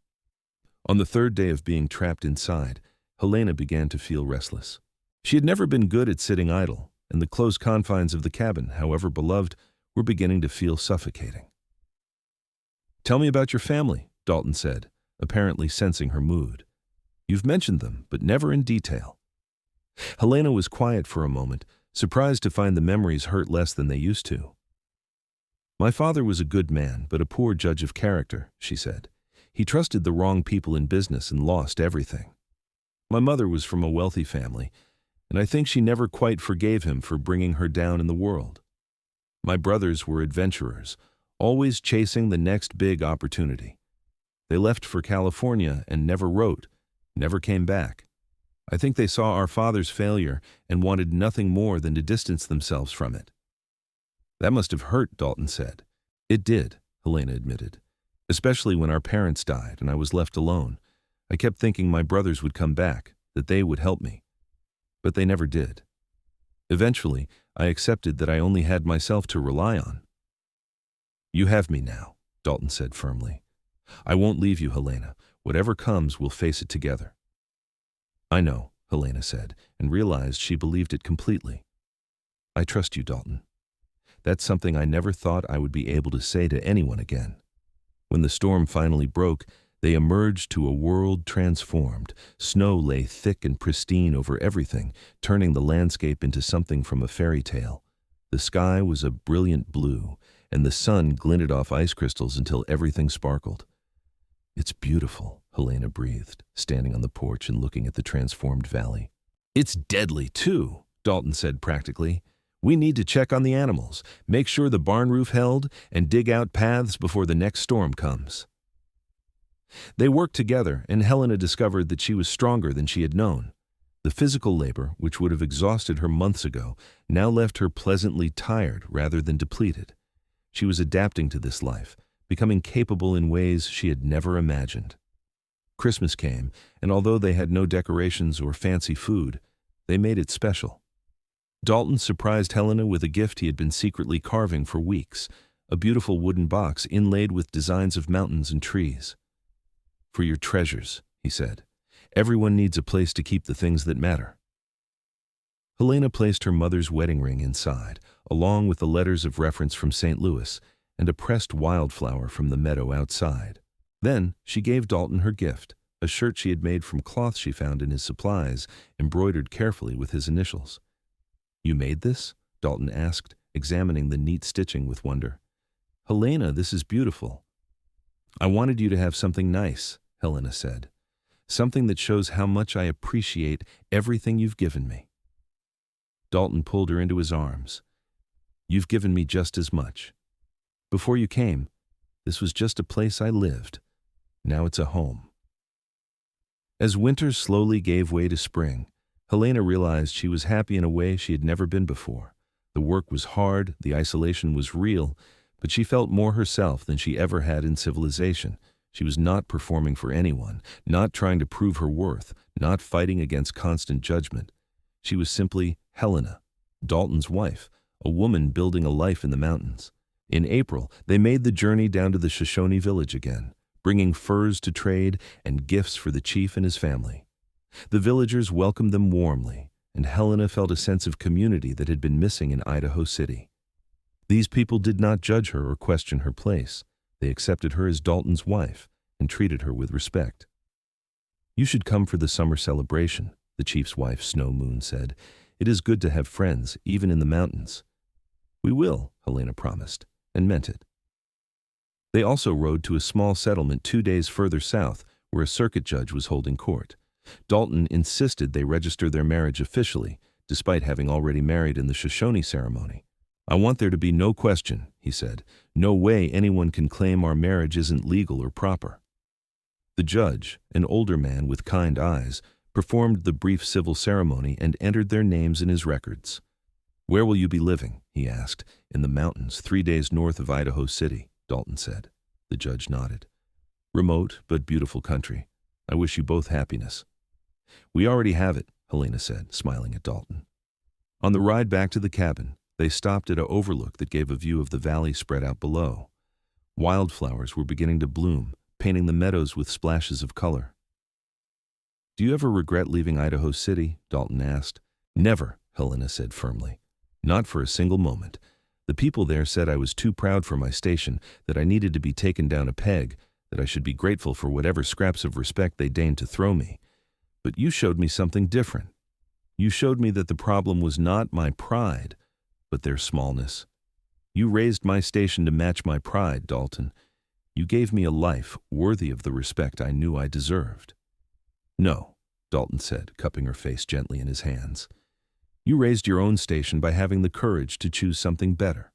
On the third day of being trapped inside, Helena began to feel restless. She had never been good at sitting idle, and the close confines of the cabin, however beloved, were beginning to feel suffocating. Tell me about your family, Dalton said, apparently sensing her mood. You've mentioned them, but never in detail. Helena was quiet for a moment, surprised to find the memories hurt less than they used to. My father was a good man, but a poor judge of character, she said. He trusted the wrong people in business and lost everything. My mother was from a wealthy family, and I think she never quite forgave him for bringing her down in the world. My brothers were adventurers, always chasing the next big opportunity. They left for California and never wrote, never came back. I think they saw our father's failure and wanted nothing more than to distance themselves from it. That must have hurt, Dalton said. It did, Helena admitted, especially when our parents died and I was left alone. I kept thinking my brothers would come back, that they would help me. But they never did. Eventually, I accepted that I only had myself to rely on. You have me now, Dalton said firmly. I won't leave you, Helena. Whatever comes, we'll face it together. I know, Helena said, and realized she believed it completely. I trust you, Dalton. That's something I never thought I would be able to say to anyone again. When the storm finally broke, they emerged to a world transformed. Snow lay thick and pristine over everything, turning the landscape into something from a fairy tale. The sky was a brilliant blue, and the sun glinted off ice crystals until everything sparkled. It's beautiful, Helena breathed, standing on the porch and looking at the transformed valley. It's deadly, too, Dalton said practically. We need to check on the animals, make sure the barn roof held, and dig out paths before the next storm comes. They worked together, and Helena discovered that she was stronger than she had known. The physical labor, which would have exhausted her months ago, now left her pleasantly tired rather than depleted. She was adapting to this life, becoming capable in ways she had never imagined. Christmas came, and although they had no decorations or fancy food, they made it special. Dalton surprised Helena with a gift he had been secretly carving for weeks, a beautiful wooden box inlaid with designs of mountains and trees. For your treasures, he said. Everyone needs a place to keep the things that matter. Helena placed her mother's wedding ring inside, along with the letters of reference from St. Louis, and a pressed wildflower from the meadow outside. Then she gave Dalton her gift, a shirt she had made from cloth she found in his supplies, embroidered carefully with his initials. "You made this?" Dalton asked, examining the neat stitching with wonder. "Helena, this is beautiful." "I wanted you to have something nice," Helena said. "Something that shows how much I appreciate everything you've given me." Dalton pulled her into his arms. "You've given me just as much. Before you came, this was just a place I lived. Now it's a home." As winter slowly gave way to spring, Helena realized she was happy in a way she had never been before. The work was hard, the isolation was real, but she felt more herself than she ever had in civilization. She was not performing for anyone, not trying to prove her worth, not fighting against constant judgment. She was simply Helena, Dalton's wife, a woman building a life in the mountains. In April, they made the journey down to the Shoshone village again, bringing furs to trade and gifts for the chief and his family. The villagers welcomed them warmly, and Helena felt a sense of community that had been missing in Idaho City. These people did not judge her or question her place. They accepted her as Dalton's wife and treated her with respect. "You should come for the summer celebration," the chief's wife, Snow Moon, said. "It is good to have friends, even in the mountains." "We will," Helena promised, and meant it. They also rode to a small settlement 2 days further south, where a circuit judge was holding court. Dalton insisted they register their marriage officially, despite having already married in the Shoshone ceremony. "I want there to be no question," he said. "No way anyone can claim our marriage isn't legal or proper." The judge, an older man with kind eyes, performed the brief civil ceremony and entered their names in his records. "Where will you be living?" he asked. "In the mountains, 3 days north of Idaho City," Dalton said. The judge nodded. "Remote but beautiful country. I wish you both happiness." "We already have it," Helena said, smiling at Dalton. On the ride back to the cabin, they stopped at an overlook that gave a view of the valley spread out below. Wildflowers were beginning to bloom, painting the meadows with splashes of color. "Do you ever regret leaving Idaho City?" Dalton asked. "Never," Helena said firmly. "Not for a single moment. The people there said I was too proud for my station, that I needed to be taken down a peg, that I should be grateful for whatever scraps of respect they deigned to throw me. But you showed me something different. You showed me that the problem was not my pride, but their smallness. You raised my station to match my pride, Dalton. You gave me a life worthy of the respect I knew I deserved." "No," Dalton said, cupping her face gently in his hands. "You raised your own station by having the courage to choose something better.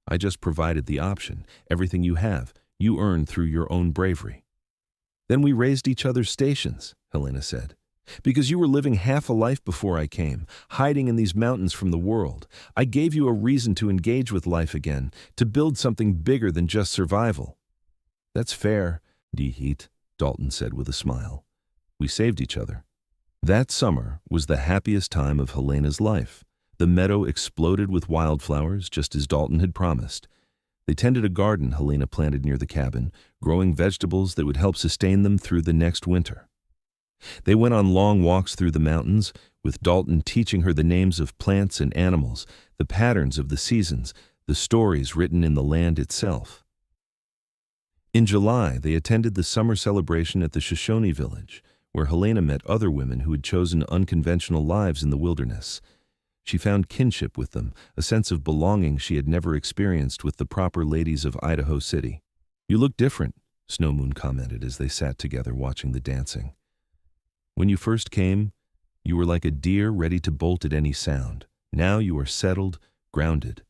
I just provided the option. Everything you have, you earned through your own bravery." "Then we raised each other's stations," Helena said. "Because you were living half a life before I came, hiding in these mountains from the world. I gave you a reason to engage with life again, to build something bigger than just survival." "That's fair, Heat," Dalton said with a smile. "We saved each other." That summer was the happiest time of Helena's life. The meadow exploded with wildflowers, just as Dalton had promised. They tended a garden Helena planted near the cabin, growing vegetables that would help sustain them through the next winter. They went on long walks through the mountains, with Dalton teaching her the names of plants and animals, the patterns of the seasons, the stories written in the land itself. In July, they attended the summer celebration at the Shoshone village, where Helena met other women who had chosen unconventional lives in the wilderness. She found kinship with them, a sense of belonging she had never experienced with the proper ladies of Idaho City. "You look different," Snow Moon commented as they sat together watching the dancing. "When you first came, you were like a deer ready to bolt at any sound. Now you are settled, grounded."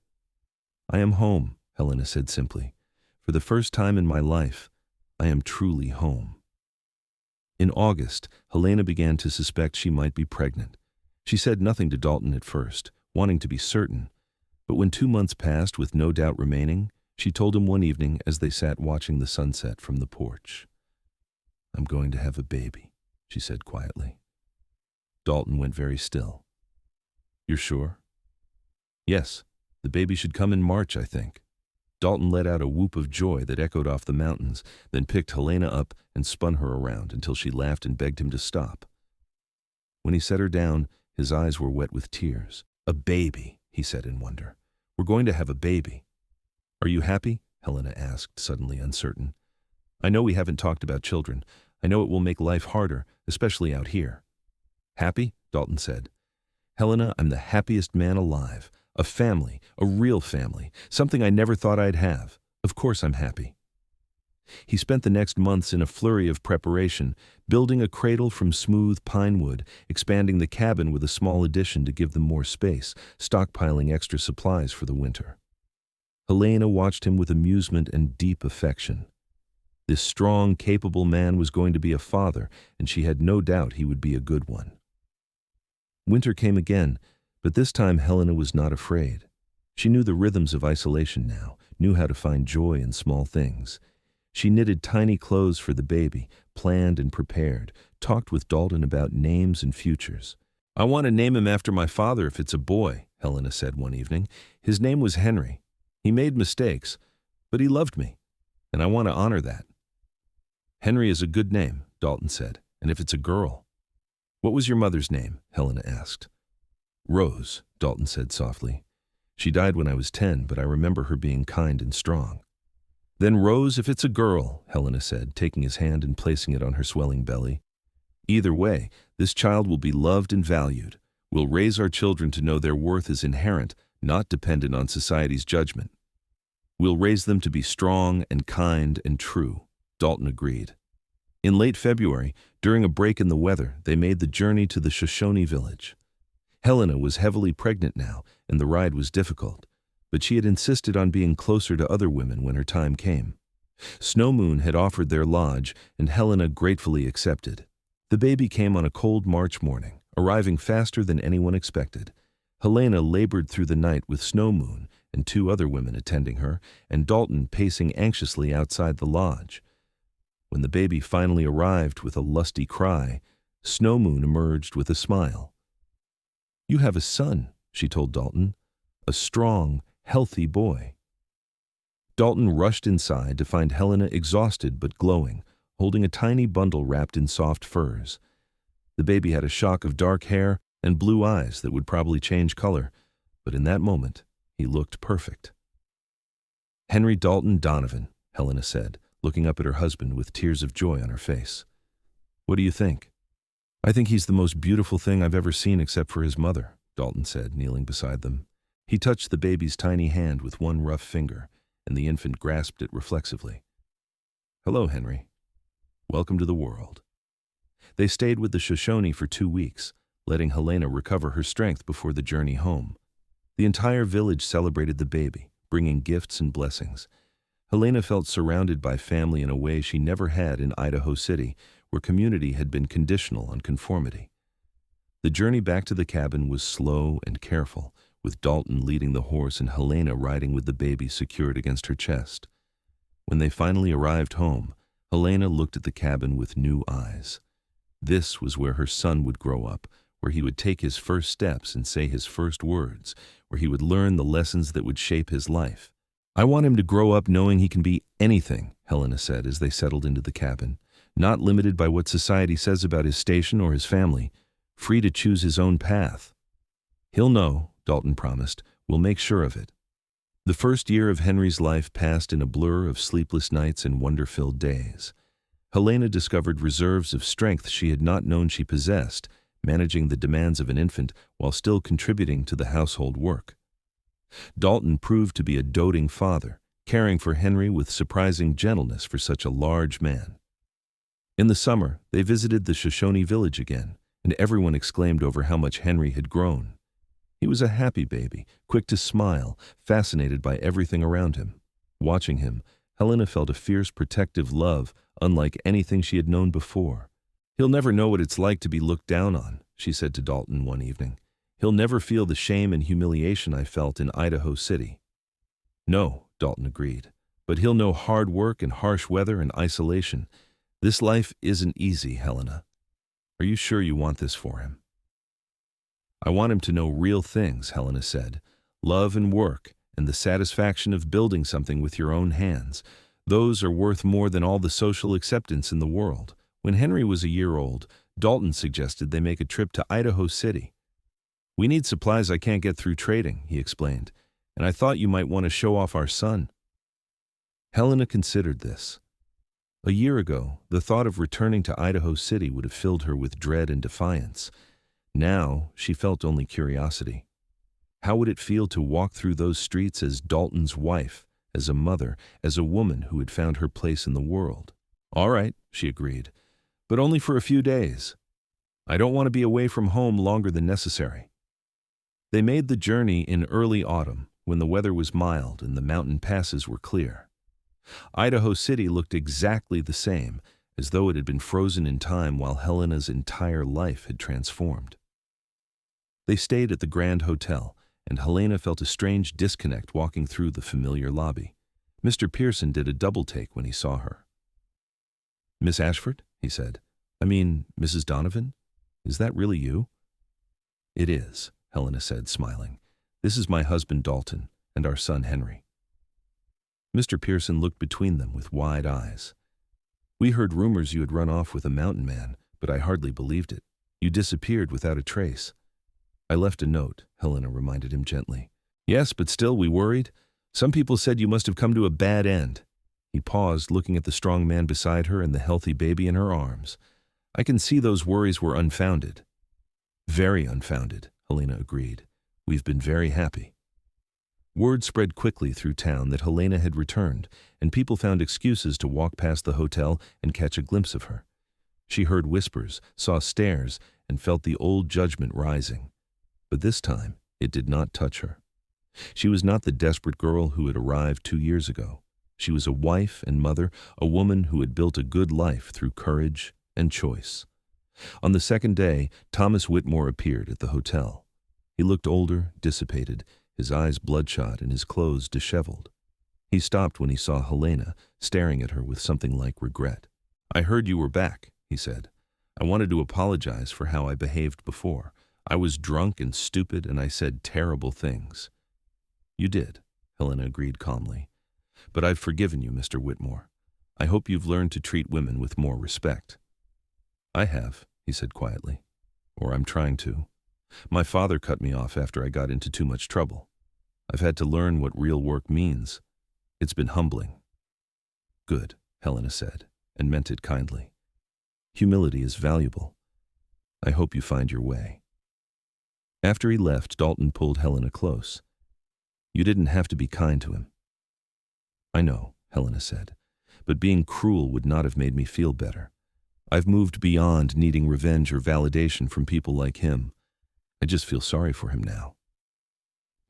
"I am home," Helena said simply. "For the first time in my life, I am truly home." In August, Helena began to suspect she might be pregnant. She said nothing to Dalton at first, wanting to be certain. But when 2 months passed with no doubt remaining, she told him one evening as they sat watching the sunset from the porch. "I'm going to have a baby," she said quietly. Dalton went very still. "You're sure?" "Yes, the baby should come in March, I think." Dalton let out a whoop of joy that echoed off the mountains, then picked Helena up and spun her around until she laughed and begged him to stop. When he set her down, his eyes were wet with tears. "A baby," he said in wonder. "We're going to have a baby." "Are you happy?" Helena asked, suddenly uncertain. I know we haven't talked about children. I know it will make life harder, especially out here. Happy? Dalton said. Helena, I'm the happiest man alive. A family, a real family, something I never thought I'd have. Of course I'm happy. He spent the next months in a flurry of preparation, building a cradle from smooth pine wood, expanding the cabin with a small addition to give them more space, stockpiling extra supplies for the winter. Helena watched him with amusement and deep affection. This strong, capable man was going to be a father, and she had no doubt he would be a good one. Winter came again, but this time Helena was not afraid. She knew the rhythms of isolation now, knew how to find joy in small things. She knitted tiny clothes for the baby, planned and prepared, talked with Dalton about names and futures. I want to name him after my father if it's a boy, Helena said one evening. His name was Henry. He made mistakes, but he loved me, and I want to honor that. Henry is a good name, Dalton said, and if it's a girl. What was your mother's name? Helena asked. Rose, Dalton said softly. She died when I was 10, but I remember her being kind and strong. Then Rose if it's a girl, Helena said, taking his hand and placing it on her swelling belly. Either way, this child will be loved and valued. We'll raise our children to know their worth is inherent, not dependent on society's judgment. We'll raise them to be strong and kind and true, Dalton agreed. In late February, during a break in the weather, they made the journey to the Shoshone village. Helena was heavily pregnant now, and the ride was difficult, but she had insisted on being closer to other women when her time came. Snow Moon had offered their lodge, and Helena gratefully accepted. The baby came on a cold March morning, arriving faster than anyone expected. Helena labored through the night with Snow Moon and 2 other women attending her, and Dalton pacing anxiously outside the lodge. When the baby finally arrived with a lusty cry, Snow Moon emerged with a smile. You have a son, she told Dalton, a strong, healthy boy. Dalton rushed inside to find Helena exhausted but glowing, holding a tiny bundle wrapped in soft furs. The baby had a shock of dark hair and blue eyes that would probably change color, but in that moment, he looked perfect. Henry Dalton Donovan, Helena said, looking up at her husband with tears of joy on her face. What do you think? I think he's the most beautiful thing I've ever seen except for his mother, Dalton said, kneeling beside them. He touched the baby's tiny hand with one rough finger, and the infant grasped it reflexively. Hello, Henry. Welcome to the world. They stayed with the Shoshone for 2 weeks, letting Helena recover her strength before the journey home. The entire village celebrated the baby, bringing gifts and blessings. Helena felt surrounded by family in a way she never had in Idaho City, where community had been conditional on conformity. The journey back to the cabin was slow and careful, with Dalton leading the horse and Helena riding with the baby secured against her chest. When they finally arrived home, Helena looked at the cabin with new eyes. This was where her son would grow up, where he would take his first steps and say his first words, where he would learn the lessons that would shape his life. I want him to grow up knowing he can be anything, Helena said as they settled into the cabin, not limited by what society says about his station or his family, free to choose his own path. He'll know, Dalton promised. We'll make sure of it. The first year of Henry's life passed in a blur of sleepless nights and wonder-filled days. Helena discovered reserves of strength she had not known she possessed, managing the demands of an infant while still contributing to the household work. Dalton proved to be a doting father, caring for Henry with surprising gentleness for such a large man. In the summer, they visited the Shoshone village again, and everyone exclaimed over how much Henry had grown. He was a happy baby, quick to smile, fascinated by everything around him. Watching him, Helena felt a fierce protective love unlike anything she had known before. He'll never know what it's like to be looked down on, she said to Dalton one evening. He'll never feel the shame and humiliation I felt in Idaho City. No, Dalton agreed, but he'll know hard work and harsh weather and isolation. This life isn't easy, Helena. Are you sure you want this for him? I want him to know real things, Helena said. Love and work, and the satisfaction of building something with your own hands. Those are worth more than all the social acceptance in the world. When Henry was a year old, Dalton suggested they make a trip to Idaho City. We need supplies I can't get through trading, he explained, and I thought you might want to show off our son. Helena considered this. A year ago, the thought of returning to Idaho City would have filled her with dread and defiance. Now, she felt only curiosity. How would it feel to walk through those streets as Dalton's wife, as a mother, as a woman who had found her place in the world? "All right," she agreed, "but only for a few days. I don't want to be away from home longer than necessary." They made the journey in early autumn, when the weather was mild and the mountain passes were clear. Idaho City looked exactly the same, as though it had been frozen in time while Helena's entire life had transformed. They stayed at the Grand Hotel, and Helena felt a strange disconnect walking through the familiar lobby. Mr. Pearson did a double-take when he saw her. "Miss Ashford?" he said. "I mean, Mrs. Donovan? Is that really you?" "It is," Helena said, smiling. "This is my husband Dalton, and our son Henry." Mr. Pearson looked between them with wide eyes. "We heard rumors you had run off with a mountain man, but I hardly believed it. You disappeared without a trace." "I left a note," Helena reminded him gently. "Yes, but still we worried. Some people said you must have come to a bad end." He paused, looking at the strong man beside her and the healthy baby in her arms. "I can see those worries were unfounded." "Very unfounded," Helena agreed. "We've been very happy." Word spread quickly through town that Helena had returned, and people found excuses to walk past the hotel and catch a glimpse of her. She heard whispers, saw stares, and felt the old judgment rising. But this time, it did not touch her. She was not the desperate girl who had arrived 2 years ago. She was a wife and mother, a woman who had built a good life through courage and choice. On the second day, Thomas Whitmore appeared at the hotel. He looked older, dissipated, his eyes bloodshot and his clothes disheveled. He stopped when he saw Helena, staring at her with something like regret. "I heard you were back," he said. "I wanted to apologize for how I behaved before. I was drunk and stupid, and I said terrible things." "You did," Helena agreed calmly. "But I've forgiven you, Mr. Whitmore. I hope you've learned to treat women with more respect." "I have," he said quietly. "Or I'm trying to. My father cut me off after I got into too much trouble. I've had to learn what real work means. It's been humbling." "Good," Helena said, and meant it kindly. "Humility is valuable. I hope you find your way." After he left, Dalton pulled Helena close. "You didn't have to be kind to him." "I know," Helena said, "but being cruel would not have made me feel better. I've moved beyond needing revenge or validation from people like him. I just feel sorry for him now."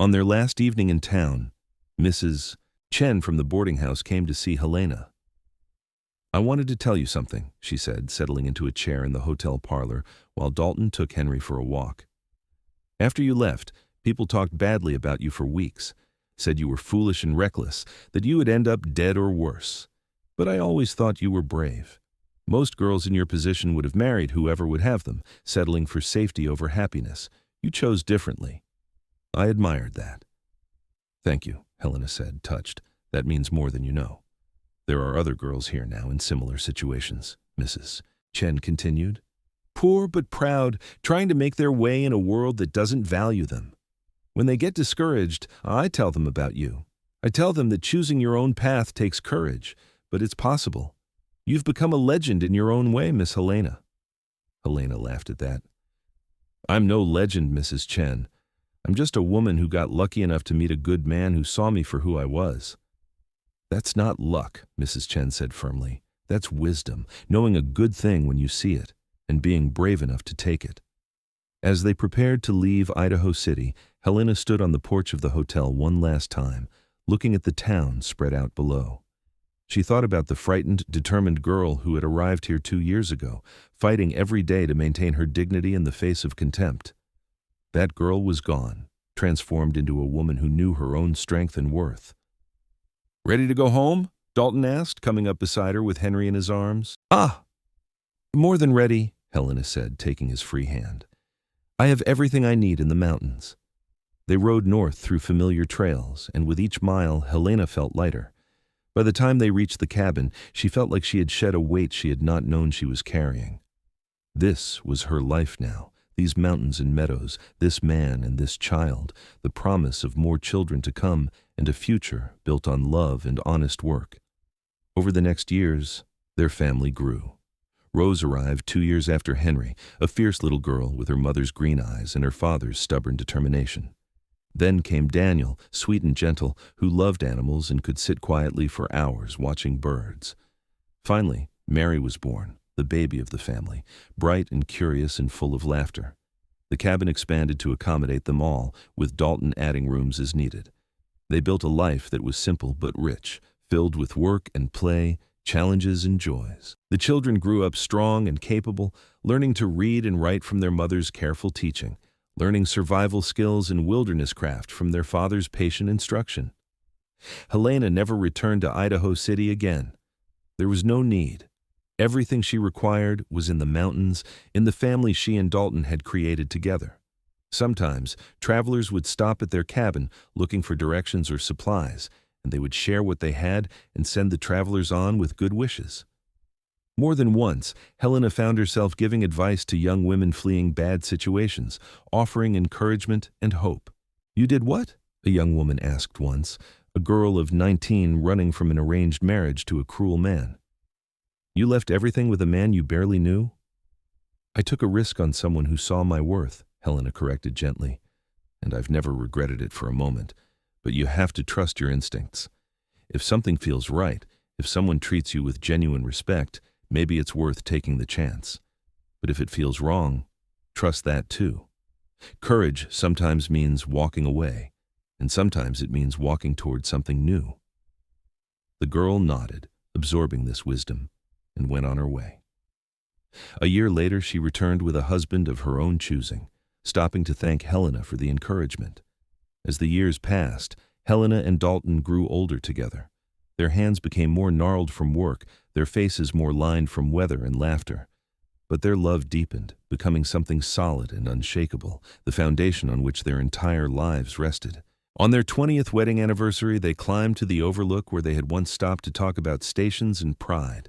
On their last evening in town, Mrs. Chen from the boarding house came to see Helena. "I wanted to tell you something," she said, settling into a chair in the hotel parlor while Dalton took Henry for a walk. "After you left, people talked badly about you for weeks, said you were foolish and reckless, that you would end up dead or worse. But I always thought you were brave. Most girls in your position would have married whoever would have them, settling for safety over happiness. You chose differently. I admired that." "Thank you," Helena said, touched. "That means more than you know." "There are other girls here now in similar situations," Mrs. Chen continued. "Poor but proud, trying to make their way in a world that doesn't value them. When they get discouraged, I tell them about you. I tell them that choosing your own path takes courage, but it's possible. You've become a legend in your own way, Miss Helena." Helena laughed at that. "I'm no legend, Mrs. Chen. I'm just a woman who got lucky enough to meet a good man who saw me for who I was." "That's not luck," Mrs. Chen said firmly. "That's wisdom, knowing a good thing when you see it, and being brave enough to take it." As they prepared to leave Idaho City, Helena stood on the porch of the hotel one last time, looking at the town spread out below. She thought about the frightened, determined girl who had arrived here 2 years ago, fighting every day to maintain her dignity in the face of contempt. That girl was gone, transformed into a woman who knew her own strength and worth. "Ready to go home?" Dalton asked, coming up beside her with Henry in his arms. "Ah, more than ready," Helena said, taking his free hand. "I have everything I need in the mountains." They rode north through familiar trails, and with each mile, Helena felt lighter. By the time they reached the cabin, she felt like she had shed a weight she had not known she was carrying. This was her life now, these mountains and meadows, this man and this child, the promise of more children to come and a future built on love and honest work. Over the next years, their family grew. Rose arrived 2 years after Henry, a fierce little girl with her mother's green eyes and her father's stubborn determination. Then came Daniel, sweet and gentle, who loved animals and could sit quietly for hours watching birds. Finally, Mary was born, the baby of the family, bright and curious and full of laughter. The cabin expanded to accommodate them all, with Dalton adding rooms as needed. They built a life that was simple but rich, filled with work and play, challenges and joys. The children grew up strong and capable, learning to read and write from their mother's careful teaching, learning survival skills and wilderness craft from their father's patient instruction. Helena never returned to Idaho City again. There was no need. Everything she required was in the mountains, in the family she and Dalton had created together. Sometimes, travelers would stop at their cabin looking for directions or supplies, and they would share what they had and send the travelers on with good wishes. More than once, Helena found herself giving advice to young women fleeing bad situations, offering encouragement and hope. "You did what?" a young woman asked once, a girl of 19 running from an arranged marriage to a cruel man. "You left everything with a man you barely knew?" "I took a risk on someone who saw my worth," Helena corrected gently, "and I've never regretted it for a moment. But you have to trust your instincts. If something feels right, if someone treats you with genuine respect, maybe it's worth taking the chance. But if it feels wrong, trust that too. Courage sometimes means walking away, and sometimes it means walking toward something new." The girl nodded, absorbing this wisdom, and went on her way. A year later, she returned with a husband of her own choosing, stopping to thank Helena for the encouragement. As the years passed, Helena and Dalton grew older together. Their hands became more gnarled from work, their faces more lined from weather and laughter. But their love deepened, becoming something solid and unshakable, the foundation on which their entire lives rested. On their 20th wedding anniversary, they climbed to the overlook where they had once stopped to talk about stations and pride.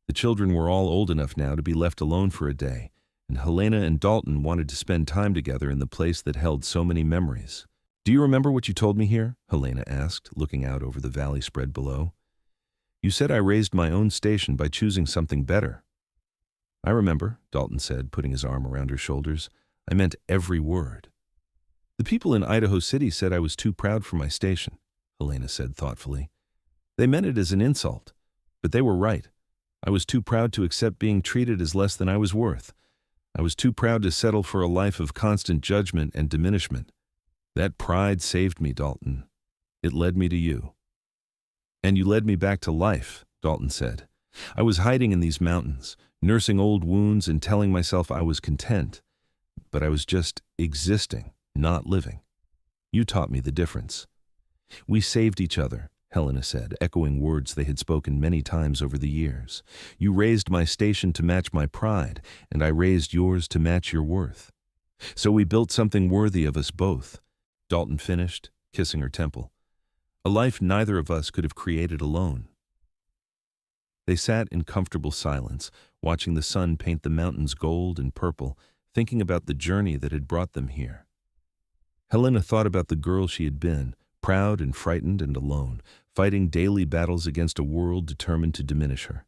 The children were all old enough now to be left alone for a day, and Helena and Dalton wanted to spend time together in the place that held so many memories. "Do you remember what you told me here?" Helena asked, looking out over the valley spread below. "You said I raised my own station by choosing something better." "I remember," Dalton said, putting his arm around her shoulders. "I meant every word." "The people in Idaho City said I was too proud for my station," Helena said thoughtfully. "They meant it as an insult, but they were right. I was too proud to accept being treated as less than I was worth. I was too proud to settle for a life of constant judgment and diminishment. That pride saved me, Dalton. It led me to you." "And you led me back to life," Dalton said. "I was hiding in these mountains, nursing old wounds and telling myself I was content. But I was just existing, not living. You taught me the difference." "We saved each other," Helena said, echoing words they had spoken many times over the years. "You raised my station to match my pride, and I raised yours to match your worth. So we built something worthy of us both," Dalton finished, kissing her temple. "A life neither of us could have created alone." They sat in comfortable silence, watching the sun paint the mountains gold and purple, thinking about the journey that had brought them here. Helena thought about the girl she had been, proud and frightened and alone, fighting daily battles against a world determined to diminish her.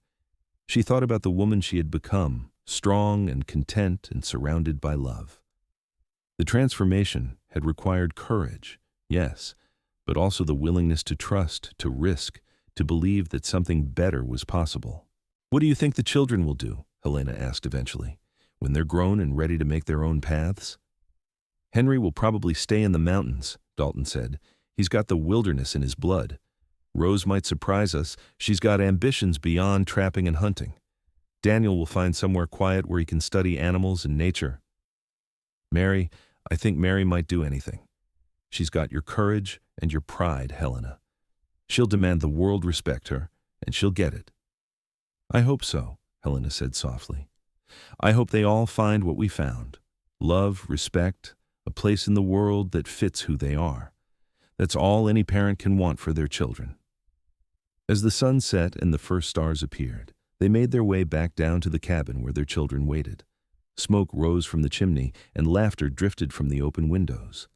She thought about the woman she had become, strong and content and surrounded by love. The transformation had required courage, yes, but also the willingness to trust, to risk, to believe that something better was possible. "What do you think the children will do?" Helena asked eventually, "when they're grown and ready to make their own paths?" "Henry will probably stay in the mountains," Dalton said. "He's got the wilderness in his blood. Rose might surprise us. She's got ambitions beyond trapping and hunting. Daniel will find somewhere quiet where he can study animals and nature. I think Mary might do anything. She's got your courage and your pride, Helena. She'll demand the world respect her, and she'll get it." "I hope so," Helena said softly. "I hope they all find what we found. Love, respect, a place in the world that fits who they are. That's all any parent can want for their children." As the sun set and the first stars appeared, they made their way back down to the cabin where their children waited. Smoke rose from the chimney, and laughter drifted from the open windows.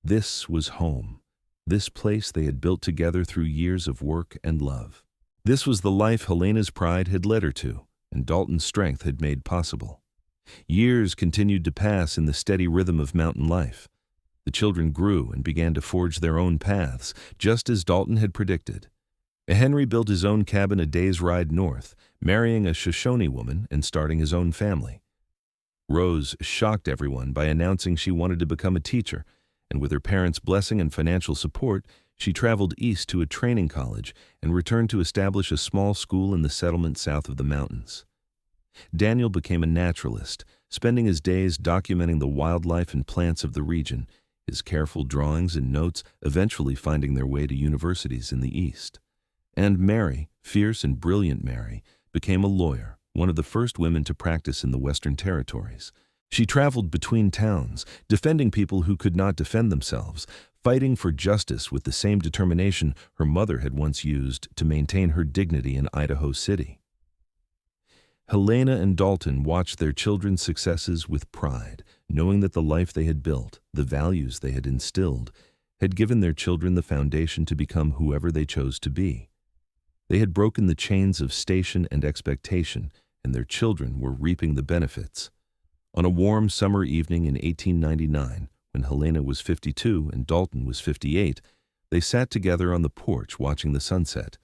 This was home, this place they had built together through years of work and love. This was the life Helena's pride had led her to, and Dalton's strength had made possible. Years continued to pass in the steady rhythm of mountain life. The children grew and began to forge their own paths, just as Dalton had predicted. Henry built his own cabin a day's ride north, marrying a Shoshone woman and starting his own family. Rose shocked everyone by announcing she wanted to become a teacher, and with her parents' blessing and financial support, she traveled east to a training college and returned to establish a small school in the settlement south of the mountains. Daniel became a naturalist, spending his days documenting the wildlife and plants of the region, his careful drawings and notes eventually finding their way to universities in the east. And Mary, fierce and brilliant Mary, became a lawyer, one of the first women to practice in the Western Territories. She traveled between towns, defending people who could not defend themselves, fighting for justice with the same determination her mother had once used to maintain her dignity in Idaho City. Helena and Dalton watched their children's successes with pride, knowing that the life they had built, the values they had instilled, had given their children the foundation to become whoever they chose to be. They had broken the chains of station and expectation, and their children were reaping the benefits. On a warm summer evening in 1899, when Helena was 52 and Dalton was 58, they sat together on the porch watching the sunset.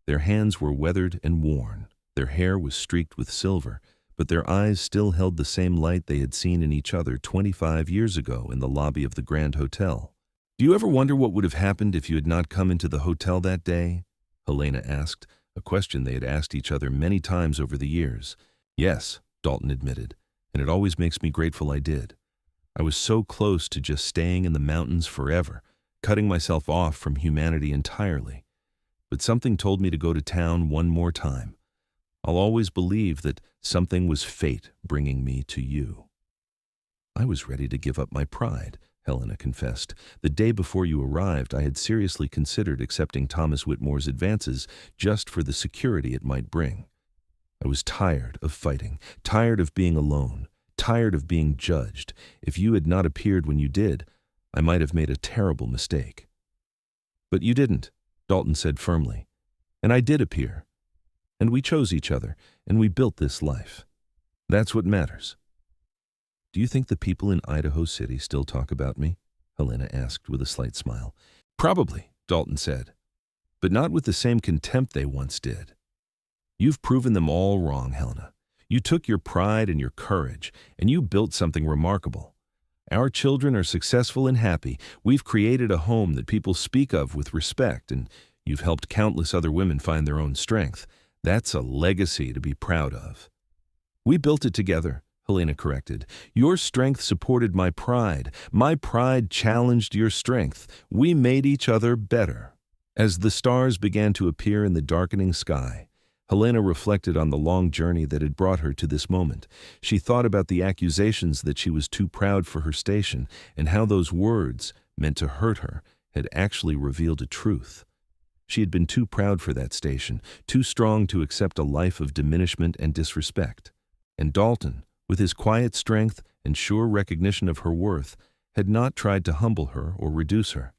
Their hands were weathered and worn. Their hair was streaked with silver, but their eyes still held the same light they had seen in each other 25 years ago in the lobby of the Grand Hotel. "Do you ever wonder what would have happened if you had not come into the hotel that day?" Helena asked, a question they had asked each other many times over the years. "Yes," Dalton admitted, "and it always makes me grateful I did. I was so close to just staying in the mountains forever, cutting myself off from humanity entirely. But something told me to go to town one more time. I'll always believe that something was fate bringing me to you." "I was ready to give up my pride," Helena confessed. "The day before you arrived, I had seriously considered accepting Thomas Whitmore's advances just for the security it might bring. I was tired of fighting, tired of being alone, tired of being judged. If you had not appeared when you did, I might have made a terrible mistake." "But you didn't," Dalton said firmly. "And I did appear. And we chose each other, and we built this life. That's what matters." "Do you think the people in Idaho City still talk about me?" Helena asked with a slight smile. "Probably," Dalton said, "but not with the same contempt they once did. You've proven them all wrong, Helena. You took your pride and your courage, and you built something remarkable. Our children are successful and happy. We've created a home that people speak of with respect, and you've helped countless other women find their own strength. That's a legacy to be proud of." "We built it together," Helena corrected. "Your strength supported my pride. My pride challenged your strength. We made each other better." As the stars began to appear in the darkening sky, Helena reflected on the long journey that had brought her to this moment. She thought about the accusations that she was too proud for her station and how those words, meant to hurt her, had actually revealed a truth. She had been too proud for that station, too strong to accept a life of diminishment and disrespect. And Dalton, with his quiet strength and sure recognition of her worth, had not tried to humble her or reduce her.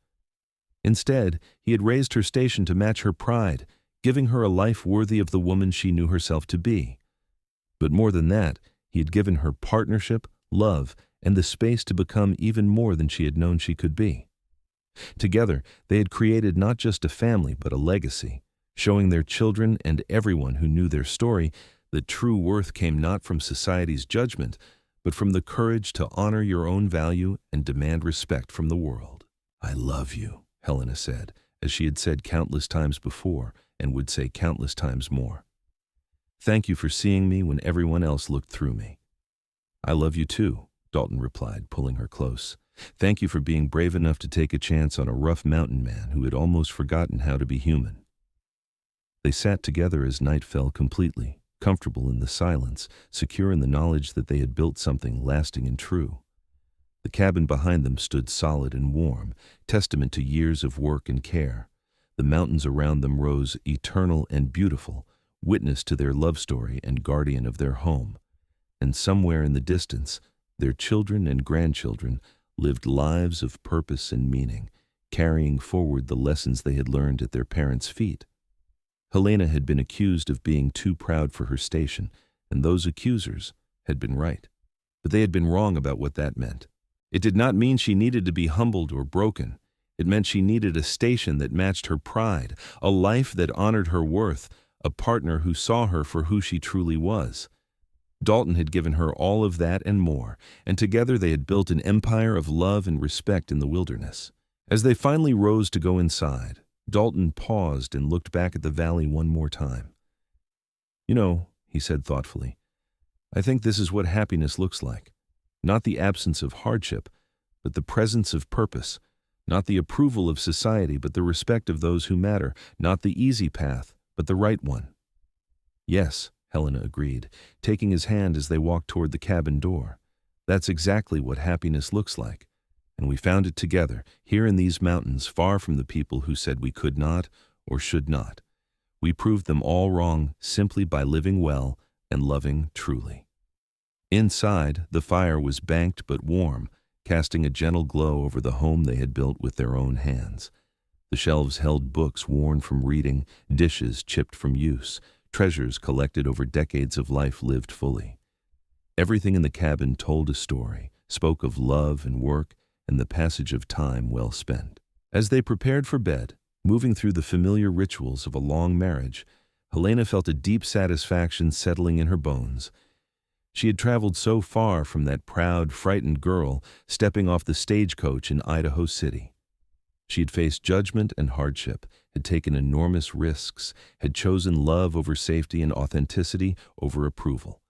Instead, he had raised her station to match her pride, giving her a life worthy of the woman she knew herself to be. But more than that, he had given her partnership, love, and the space to become even more than she had known she could be. Together, they had created not just a family but a legacy, showing their children and everyone who knew their story that true worth came not from society's judgment, but from the courage to honor your own value and demand respect from the world. "I love you," Helena said, as she had said countless times before and would say countless times more. "Thank you for seeing me when everyone else looked through me." "I love you too," Dalton replied, pulling her close. "Thank you for being brave enough to take a chance on a rough mountain man who had almost forgotten how to be human." They sat together as night fell completely, comfortable in the silence, secure in the knowledge that they had built something lasting and true. The cabin behind them stood solid and warm, testament to years of work and care. The mountains around them rose eternal and beautiful, witness to their love story and guardian of their home. And somewhere in the distance, their children and grandchildren lived lives of purpose and meaning, carrying forward the lessons they had learned at their parents' feet. Helena had been accused of being too proud for her station, and those accusers had been right. But they had been wrong about what that meant. It did not mean she needed to be humbled or broken. It meant she needed a station that matched her pride, a life that honored her worth, a partner who saw her for who she truly was. Dalton had given her all of that and more, and together they had built an empire of love and respect in the wilderness. As they finally rose to go inside, Dalton paused and looked back at the valley one more time. "You know," he said thoughtfully, "I think this is what happiness looks like. Not the absence of hardship, but the presence of purpose. Not the approval of society, but the respect of those who matter. Not the easy path, but the right one." "Yes," Helena agreed, taking his hand as they walked toward the cabin door. "That's exactly what happiness looks like. And we found it together, here in these mountains, far from the people who said we could not or should not. We proved them all wrong simply by living well and loving truly." Inside, the fire was banked but warm, casting a gentle glow over the home they had built with their own hands. The shelves held books worn from reading, dishes chipped from use, treasures collected over decades of life lived fully. Everything in the cabin told a story, spoke of love and work, and the passage of time well spent. As they prepared for bed, moving through the familiar rituals of a long marriage, Helena felt a deep satisfaction settling in her bones. She had traveled so far from that proud, frightened girl stepping off the stagecoach in Idaho City. She had faced judgment and hardship, had taken enormous risks, had chosen love over safety and authenticity over approval.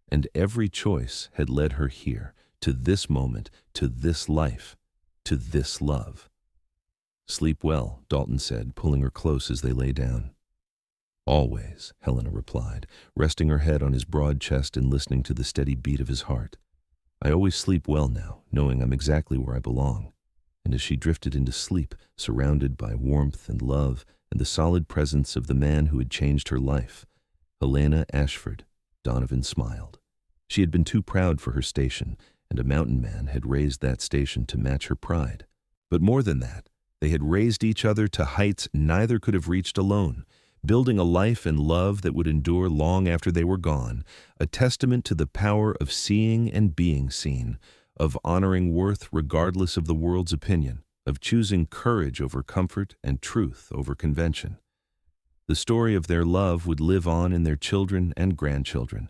And every choice had led her here, to this moment, to this life, to this love. "Sleep well," Dalton said, pulling her close as they lay down. "Always," Helena replied, resting her head on his broad chest and listening to the steady beat of his heart. "I always sleep well now, knowing I'm exactly where I belong." And as she drifted into sleep, surrounded by warmth and love and the solid presence of the man who had changed her life, Helena Ashford, Donovan smiled. She had been too proud for her station, and a mountain man had raised that station to match her pride. But more than that, they had raised each other to heights neither could have reached alone, building a life and love that would endure long after they were gone, a testament to the power of seeing and being seen, of honoring worth regardless of the world's opinion, of choosing courage over comfort and truth over convention. The story of their love would live on in their children and grandchildren,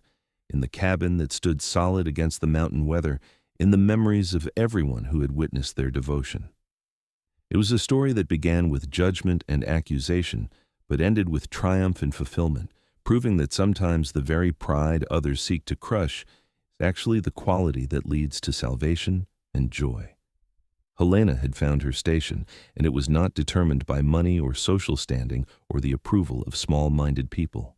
in the cabin that stood solid against the mountain weather, in the memories of everyone who had witnessed their devotion. It was a story that began with judgment and accusation, but ended with triumph and fulfillment, proving that sometimes the very pride others seek to crush is actually the quality that leads to salvation and joy. Helena had found her station, and it was not determined by money or social standing or the approval of small-minded people.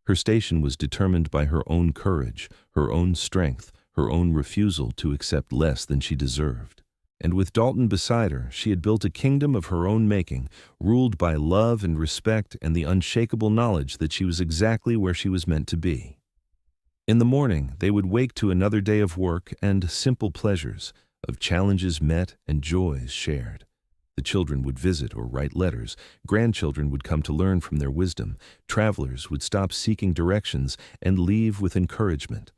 Her station was determined by her own courage, her own strength, her own refusal to accept less than she deserved. And with Dalton beside her, she had built a kingdom of her own making, ruled by love and respect and the unshakable knowledge that she was exactly where she was meant to be. In the morning, they would wake to another day of work and simple pleasures, of challenges met and joys shared. The children would visit or write letters, grandchildren would come to learn from their wisdom, travelers would stop seeking directions and leave with encouragement.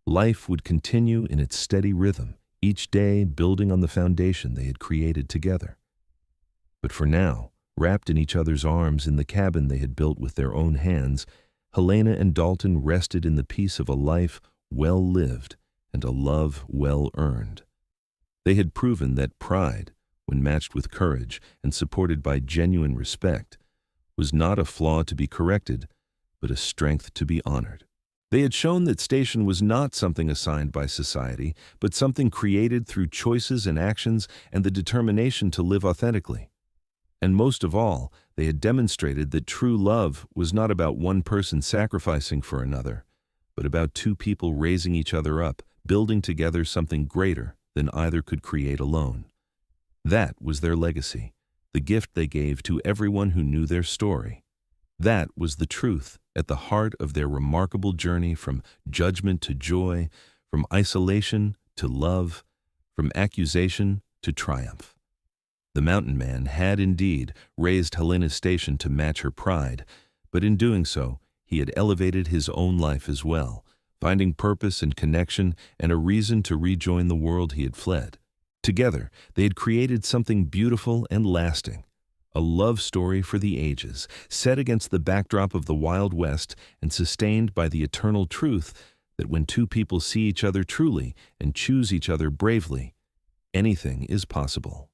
Life would continue in its steady rhythm, each day building on the foundation they had created together. But for now, wrapped in each other's arms in the cabin they had built with their own hands, Helena and Dalton rested in the peace of a life well lived and a love well earned. They had proven that pride, when matched with courage and supported by genuine respect, was not a flaw to be corrected, but a strength to be honored. They had shown that station was not something assigned by society, but something created through choices and actions and the determination to live authentically. And most of all, they had demonstrated that true love was not about one person sacrificing for another, but about two people raising each other up, building together something greater than either could create alone. That was their legacy, the gift they gave to everyone who knew their story. That was the truth at the heart of their remarkable journey from judgment to joy, from isolation to love, from accusation to triumph. The mountain man had indeed raised Helena's station to match her pride, but in doing so, he had elevated his own life as well, finding purpose and connection and a reason to rejoin the world he had fled. Together, they had created something beautiful and lasting, a love story for the ages, set against the backdrop of the Wild West and sustained by the eternal truth that when two people see each other truly and choose each other bravely, anything is possible.